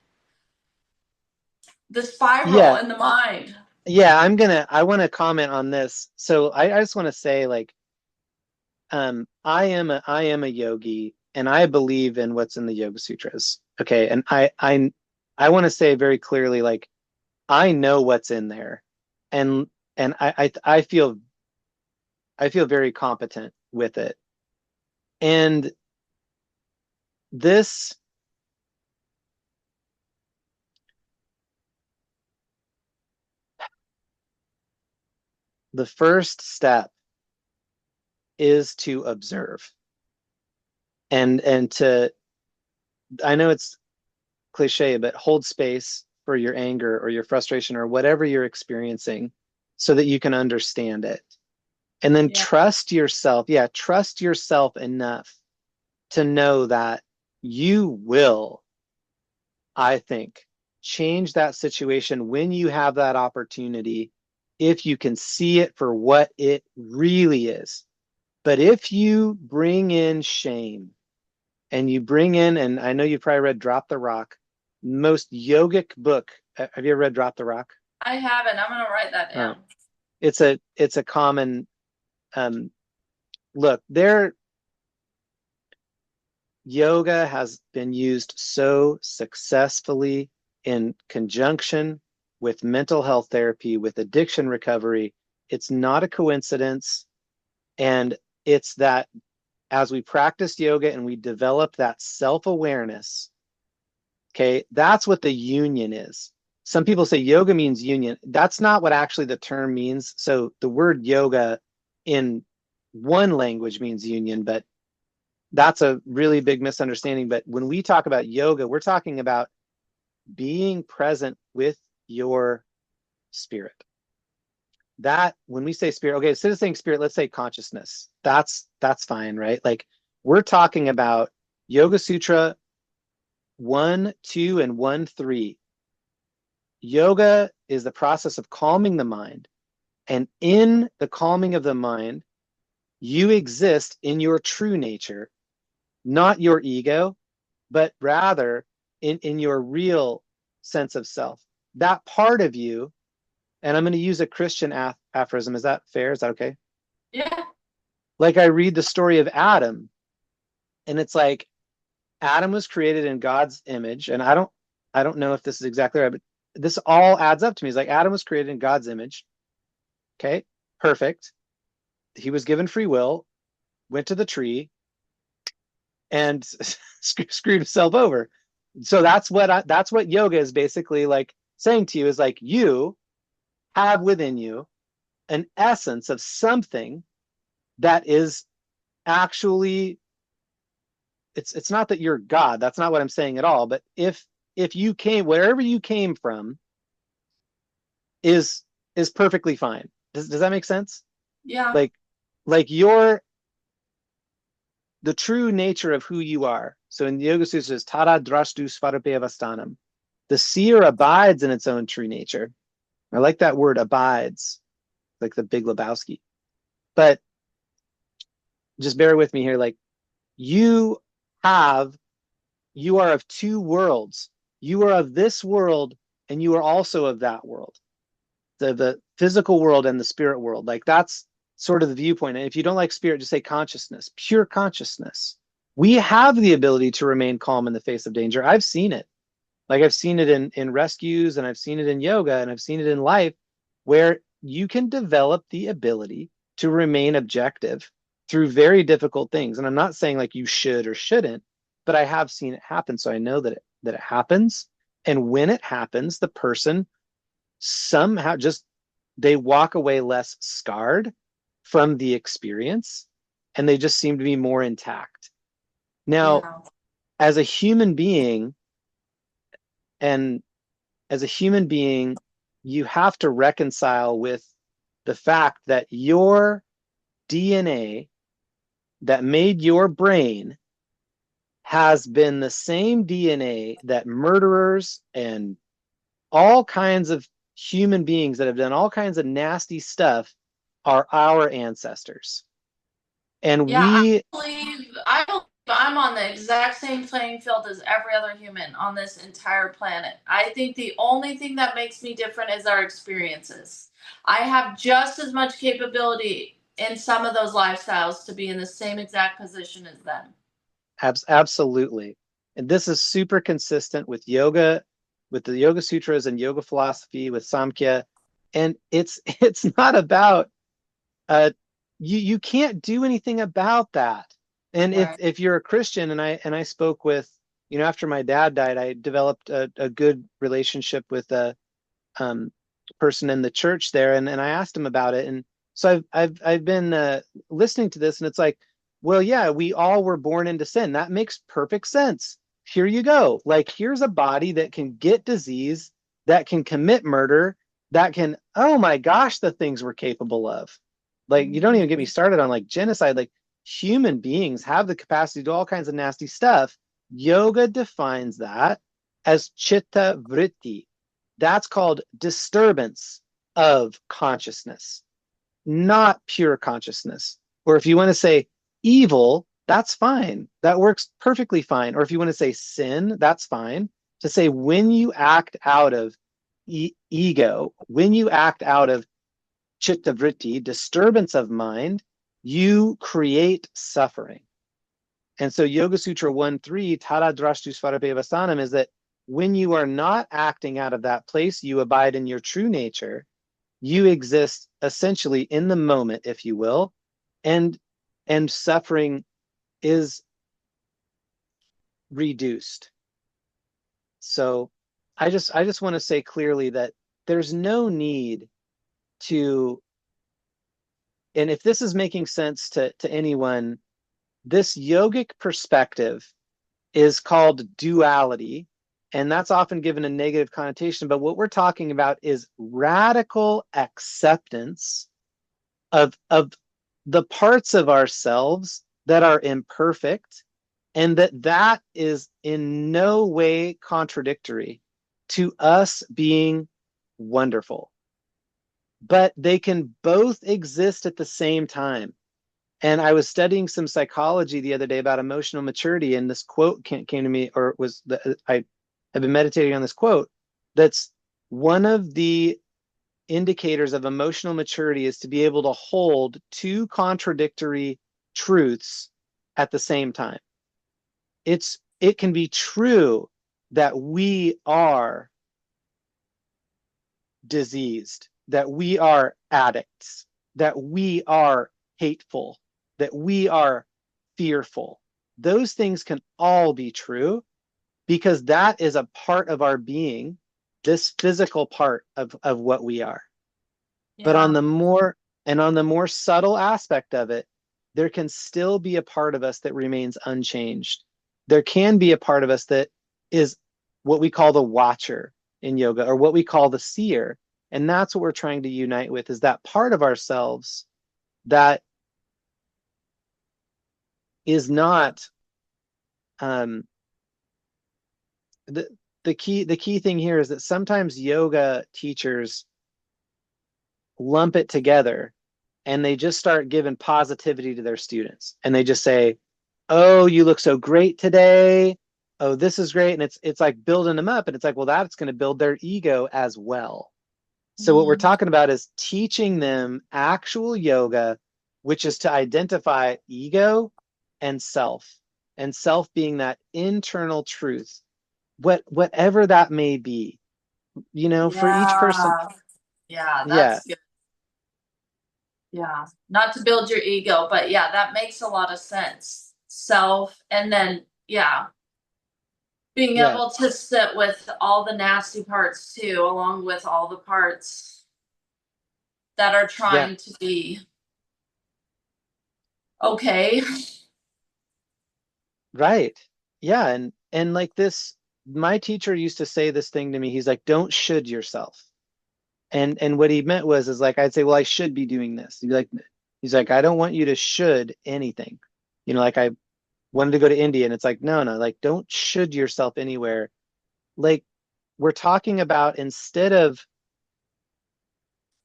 the spiral Yeah. in the mind. Yeah. I want to comment on this. So I just want to say, like, I am a yogi and I believe in what's in the Yoga Sutras. Okay. And I want to say very clearly, like, I know what's in there. And I feel very competent with it. And this the first step is to observe and to I know it's cliche, but hold space or your anger or your frustration or whatever you're experiencing so that you can understand it. And then Yeah. trust yourself. Yeah, trust yourself enough to know that you will, I think, change that situation when you have that opportunity, if you can see it for what it really is. But if you bring in shame and you bring in, and I know you probably read Drop the Rock, most yogic book. Have you ever read Drop the Rock? I haven't. I'm gonna write that Oh, down. it's a common um, look. There, yoga has been used so successfully in conjunction with mental health therapy, with addiction recovery. It's not a coincidence. And it's that as we practice yoga and we develop that self-awareness, okay, that's what the union is. Some people say yoga means union. That's not what actually the term means. So the word yoga in one language means union, but that's a really big misunderstanding. But when we talk about yoga, we're talking about being present with your spirit. That when we say spirit, okay, instead of saying spirit, let's say consciousness. That's fine, right? Like we're talking about Yoga Sutra 1, 2, and 1, 3. Yoga is the process of calming the mind. And in the calming of the mind, you exist in your true nature, not your ego, but rather in your real sense of self. That part of you, and I'm going to use a Christian aphorism. Is that fair? Is that okay? Yeah. Like I read the story of Adam, and it's like Adam was created in God's image, and I don't know if this is exactly right, but this all adds up to me. It's like Adam was created in God's image. Okay, perfect. He was given free will, went to the tree, and screwed himself over. So that's what yoga is basically like saying to you is like you have within you an essence of something that is actually it's not that you're God. That's not what I'm saying at all. But if you came wherever you came from is is perfectly fine. Does that make sense? Yeah. Like you're the true nature of who you are. So in the Yoga Sutras, Tara Drashtu Svarapevasthanam. The seer abides in its own true nature. I like that word abides, like the Big Lebowski. But just bear with me here. Like you have, you are of two worlds. You are of this world and you are also of that world. The physical world and the spirit world. Like that's sort of the viewpoint. And if you don't like spirit, just say consciousness, pure consciousness. We have the ability to remain calm in the face of danger. I've seen it. Like I've seen it in rescues and I've seen it in yoga and I've seen it in life where you can develop the ability to remain objective through very difficult things. And I'm not saying like you should or shouldn't, but I have seen it happen. So I know that it happens. And when it happens, the person somehow just they walk away less scarred from the experience and they just seem to be more intact. Now, Yeah. as a human being, and as a human being, you have to reconcile with the fact that your DNA that made your brain has been the same DNA that murderers and all kinds of human beings that have done all kinds of nasty stuff are our ancestors. And Yeah, I we, believe I believe I'm on the exact same playing field as every other human on this entire planet. I think the only thing that makes me different is our experiences. I have just as much capability in some of those lifestyles to be in the same exact position as them. absolutely. And this is super consistent with yoga, with the Yoga Sutras and yoga philosophy, with Samkhya. And it's not about you can't do anything about that. And if Right. if you're a Christian, and I spoke with, after my dad died, I developed a good relationship with a um, person in the church there, and I asked him about it, and so I've been listening to this, and it's like, well, yeah, we all were born into sin. That makes perfect sense. Here you go. Like here's a body that can get disease that can commit murder, that can, oh my gosh, the things we're capable of. Like, you don't even get me started on like genocide. Like, human beings have the capacity to do all kinds of nasty stuff. Yoga defines that as chitta vritti. That's called disturbance of consciousness, not pure consciousness. Or if you want to say evil, that's fine. That works perfectly fine. Or if you want to say sin, that's fine. To say when you act out of ego, when you act out of chitta vritti, disturbance of mind, you create suffering. And so Yoga Sutra 1.3, Tada Drashtu Svarapevasanam, is that when you are not acting out of that place, you abide in your true nature. You exist essentially in the moment, if you will, and suffering is reduced. So I just want to say clearly that there's no need to, and if this is making sense to anyone, this yogic perspective is called duality, and that's often given a negative connotation. But what we're talking about is radical acceptance of the parts of ourselves that are imperfect, and that is in no way contradictory to us being wonderful. But they can both exist at the same time. And I was studying some psychology the other day about emotional maturity, and this quote came to me, or I have been meditating on this quote. That's one of the indicators of emotional maturity is to be able to hold two contradictory truths at the same time. It can be true that we are diseased, that we are addicts, that we are hateful, that we are fearful. Those things can all be true because that is a part of our being, this physical part of what we are. But Yeah. on the more subtle aspect of it, there can still be a part of us that remains unchanged. There can be a part of us that is what we call the watcher in yoga, or what we call the seer. And that's what we're trying to unite with, is that part of ourselves that is not um, the the key thing here is that sometimes yoga teachers lump it together and they just start giving positivity to their students, and they just say, oh, you look so great today, oh, this is great, and it's like building them up, and it's like, well, that's going to build their ego as well. So what we're Mm. talking about is teaching them actual yoga, which is to identify ego and self being that internal truth, whatever that may be, for each person. Yeah. Yeah, Yeah, that's good. Yeah. Not to build your ego, but yeah, that makes a lot of sense. Self, and then, yeah, being yeah, able to sit with all the nasty parts too, along with all the parts that are yeah, trying to be okay. right. Yeah, and like this, my teacher used to say this thing to me. He's like, don't should yourself. And what he meant was, is like, I'd say, well, I should be doing this. He's like, I don't want you to should anything. Like I wanted to go to India, and it's like, no, no, like, don't should yourself anywhere. Like, we're talking about, instead of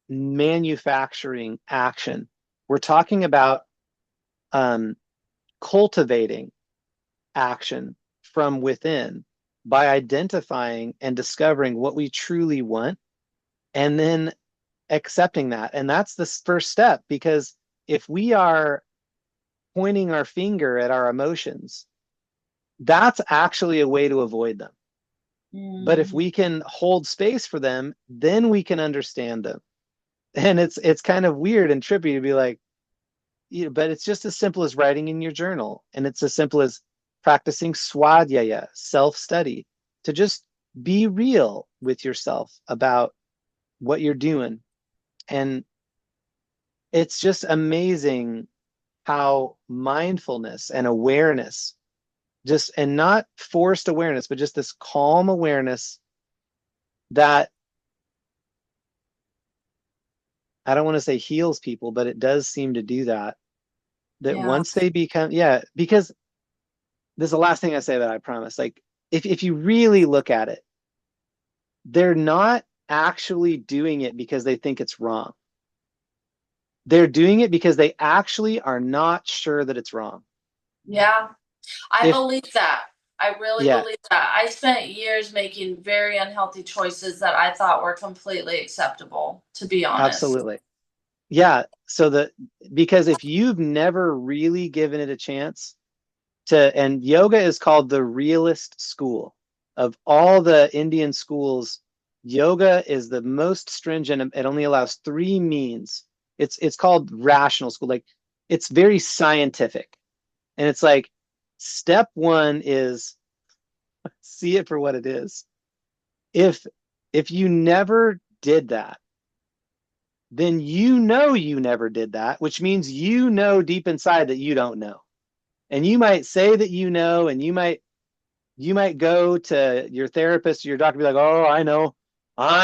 manufacturing action, we're talking about um, cultivating action from within by identifying and discovering what we truly want, and then accepting that. And that's the first step, because if we are pointing our finger at our emotions, that's actually a way to avoid them. But if Mm, we can hold space for them, then we can understand them. And it's kind of weird and trippy to be like, but it's just as simple as writing in your journal, and it's as simple as practicing swadhyaya, self-study, to just be real with yourself about what you're doing. And it's just amazing how mindfulness and awareness, just, and not forced awareness, but just this calm awareness, that I don't want to say heals people, but it does seem to do that. That Yeah. once they become, yeah, because this is the last thing I say that I promise. Like, if you really look at it, they're not actually doing it because they think it's wrong. They're doing it because they actually are not sure that it's wrong. Yeah. I If, believe that. I really yeah, believe that. I spent years making very unhealthy choices that I thought were completely acceptable, to be honest. absolutely. Yeah. So because if you've never really given it a chance and yoga is called the realist school of all the Indian schools, yoga is the most stringent. It only allows three means. It's called rational school. Like it's very scientific. And it's like step one is see it for what it is. If if you never did that, then you never did that, which means deep inside that you don't know. And you might say that and you might go to your therapist or your doctor and be like, "Oh, I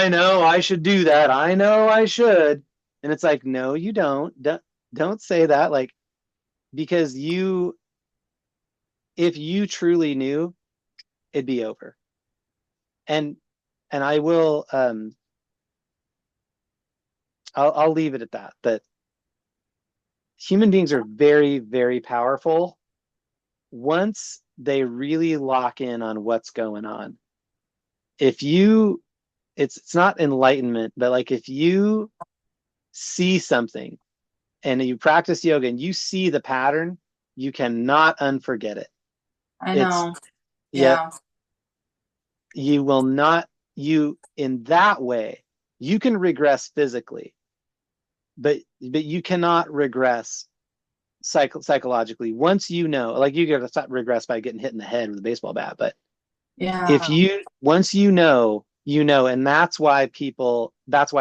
know I should do that. I know I should." And it's like, "No, you don't. Don't say that." Like because if you truly knew, it'd be over. And I will I'll leave it at that. That human beings are very, very powerful once they really lock in on what's going on. If you it's not enlightenment, but like if you see something and you practice yoga and you see the pattern, you cannot unforget it. I It's know. yep, Yeah. you will not you in that way, you can regress physically, but you cannot regress psychologically. Once like you get to regress by getting hit in the head with a baseball bat, but if Yeah. you once and that's why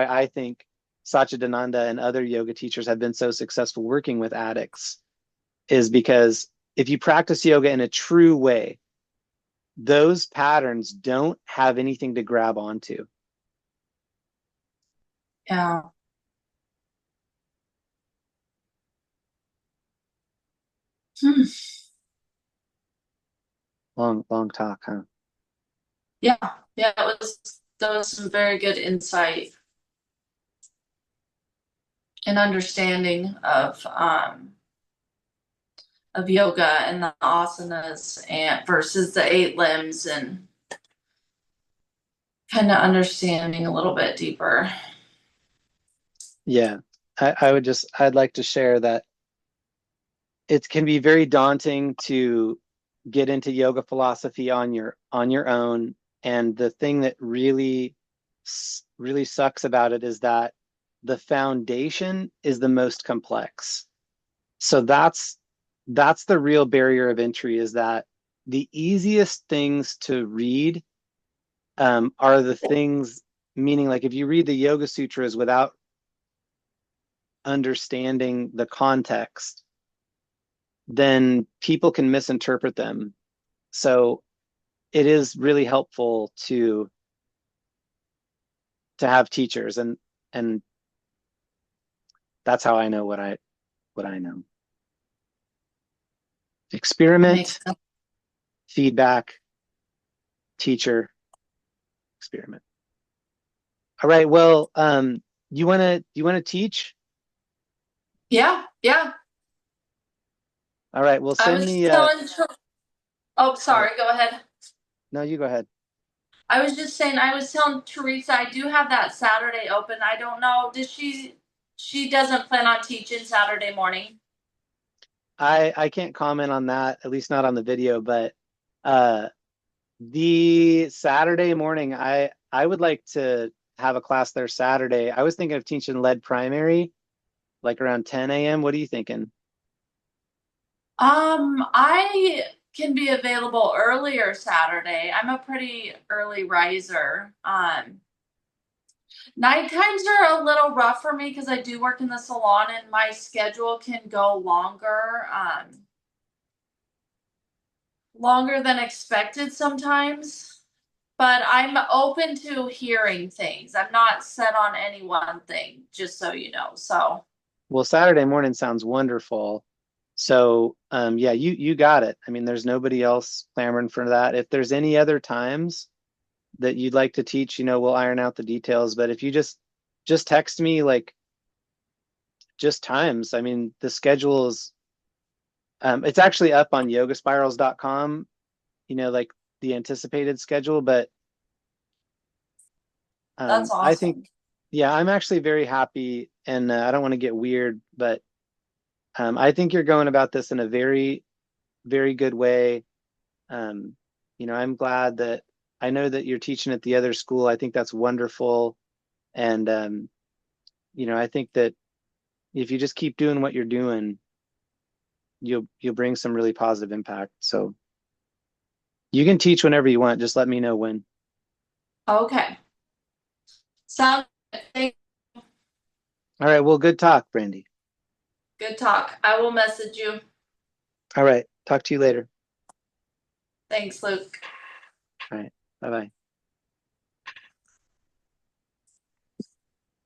I think Satchidananda and other yoga teachers have been so successful working with addicts is because if you practice yoga in a true way, those patterns don't have anything to grab onto. Yeah. Hmm. Long talk, huh? Yeah. Yeah. That was some very good insight and understanding of yoga and the asanas and versus the eight limbs and kind of understanding a little bit deeper. Yeah. I'd like to share that it can be very daunting to get into yoga philosophy on your own. And the thing that really sucks about it is that the foundation is the most complex. So that's the real barrier of entry is that the easiest things to read are the things, meaning like if you read the Yoga Sutras without understanding the context, then people can misinterpret them. So it is really helpful to have teachers and that's how I know what I know. Makes Experiment, sense. feedback, teacher, experiment. All right. Well, you wanna teach? Yeah. Yeah. All right. Well, I send was me telling, oh, go ahead. sorry, go ahead. No, you go ahead. I was just saying, I was telling Teresa, I do have that Saturday open. I don't know. She doesn't plan on teaching Saturday morning. I can't comment on that, at least not on the video, but uh the Saturday morning, I would like to have a class there Saturday. I was thinking of teaching lead primary, like around 10 a.m. What are you thinking? I can be available earlier Saturday. I'm a pretty early riser. Night times are a little rough for me because I do work in the salon and my schedule can go longer than expected sometimes. but I'm open to hearing things. I'm not set on any one thing, just so you know. So, Well, Saturday morning sounds wonderful. So, yeah, you got it. I mean, there's nobody else clamoring for that. If there's any other times that you'd like to teach, we'll iron out the details. But if you just text me like just times. I mean, the schedule is it's actually up on yogaspirals.com, like the anticipated schedule, but that's I think awesome. yeah, I'm actually very happy, and I don't want to get weird, but I think you're going about this in a very, very good way. Um, I'm glad that I know that you're teaching at the other school. I think that's wonderful. And I think that if you just keep doing what you're doing, you'll bring some really positive impact. So you can teach whenever you want. Just let me know when. Okay. Sounds good. All right. Well, good talk, Brandy. Good talk. I will message you. All right. Talk to you later. Thanks, Luke. All right. Bye bye.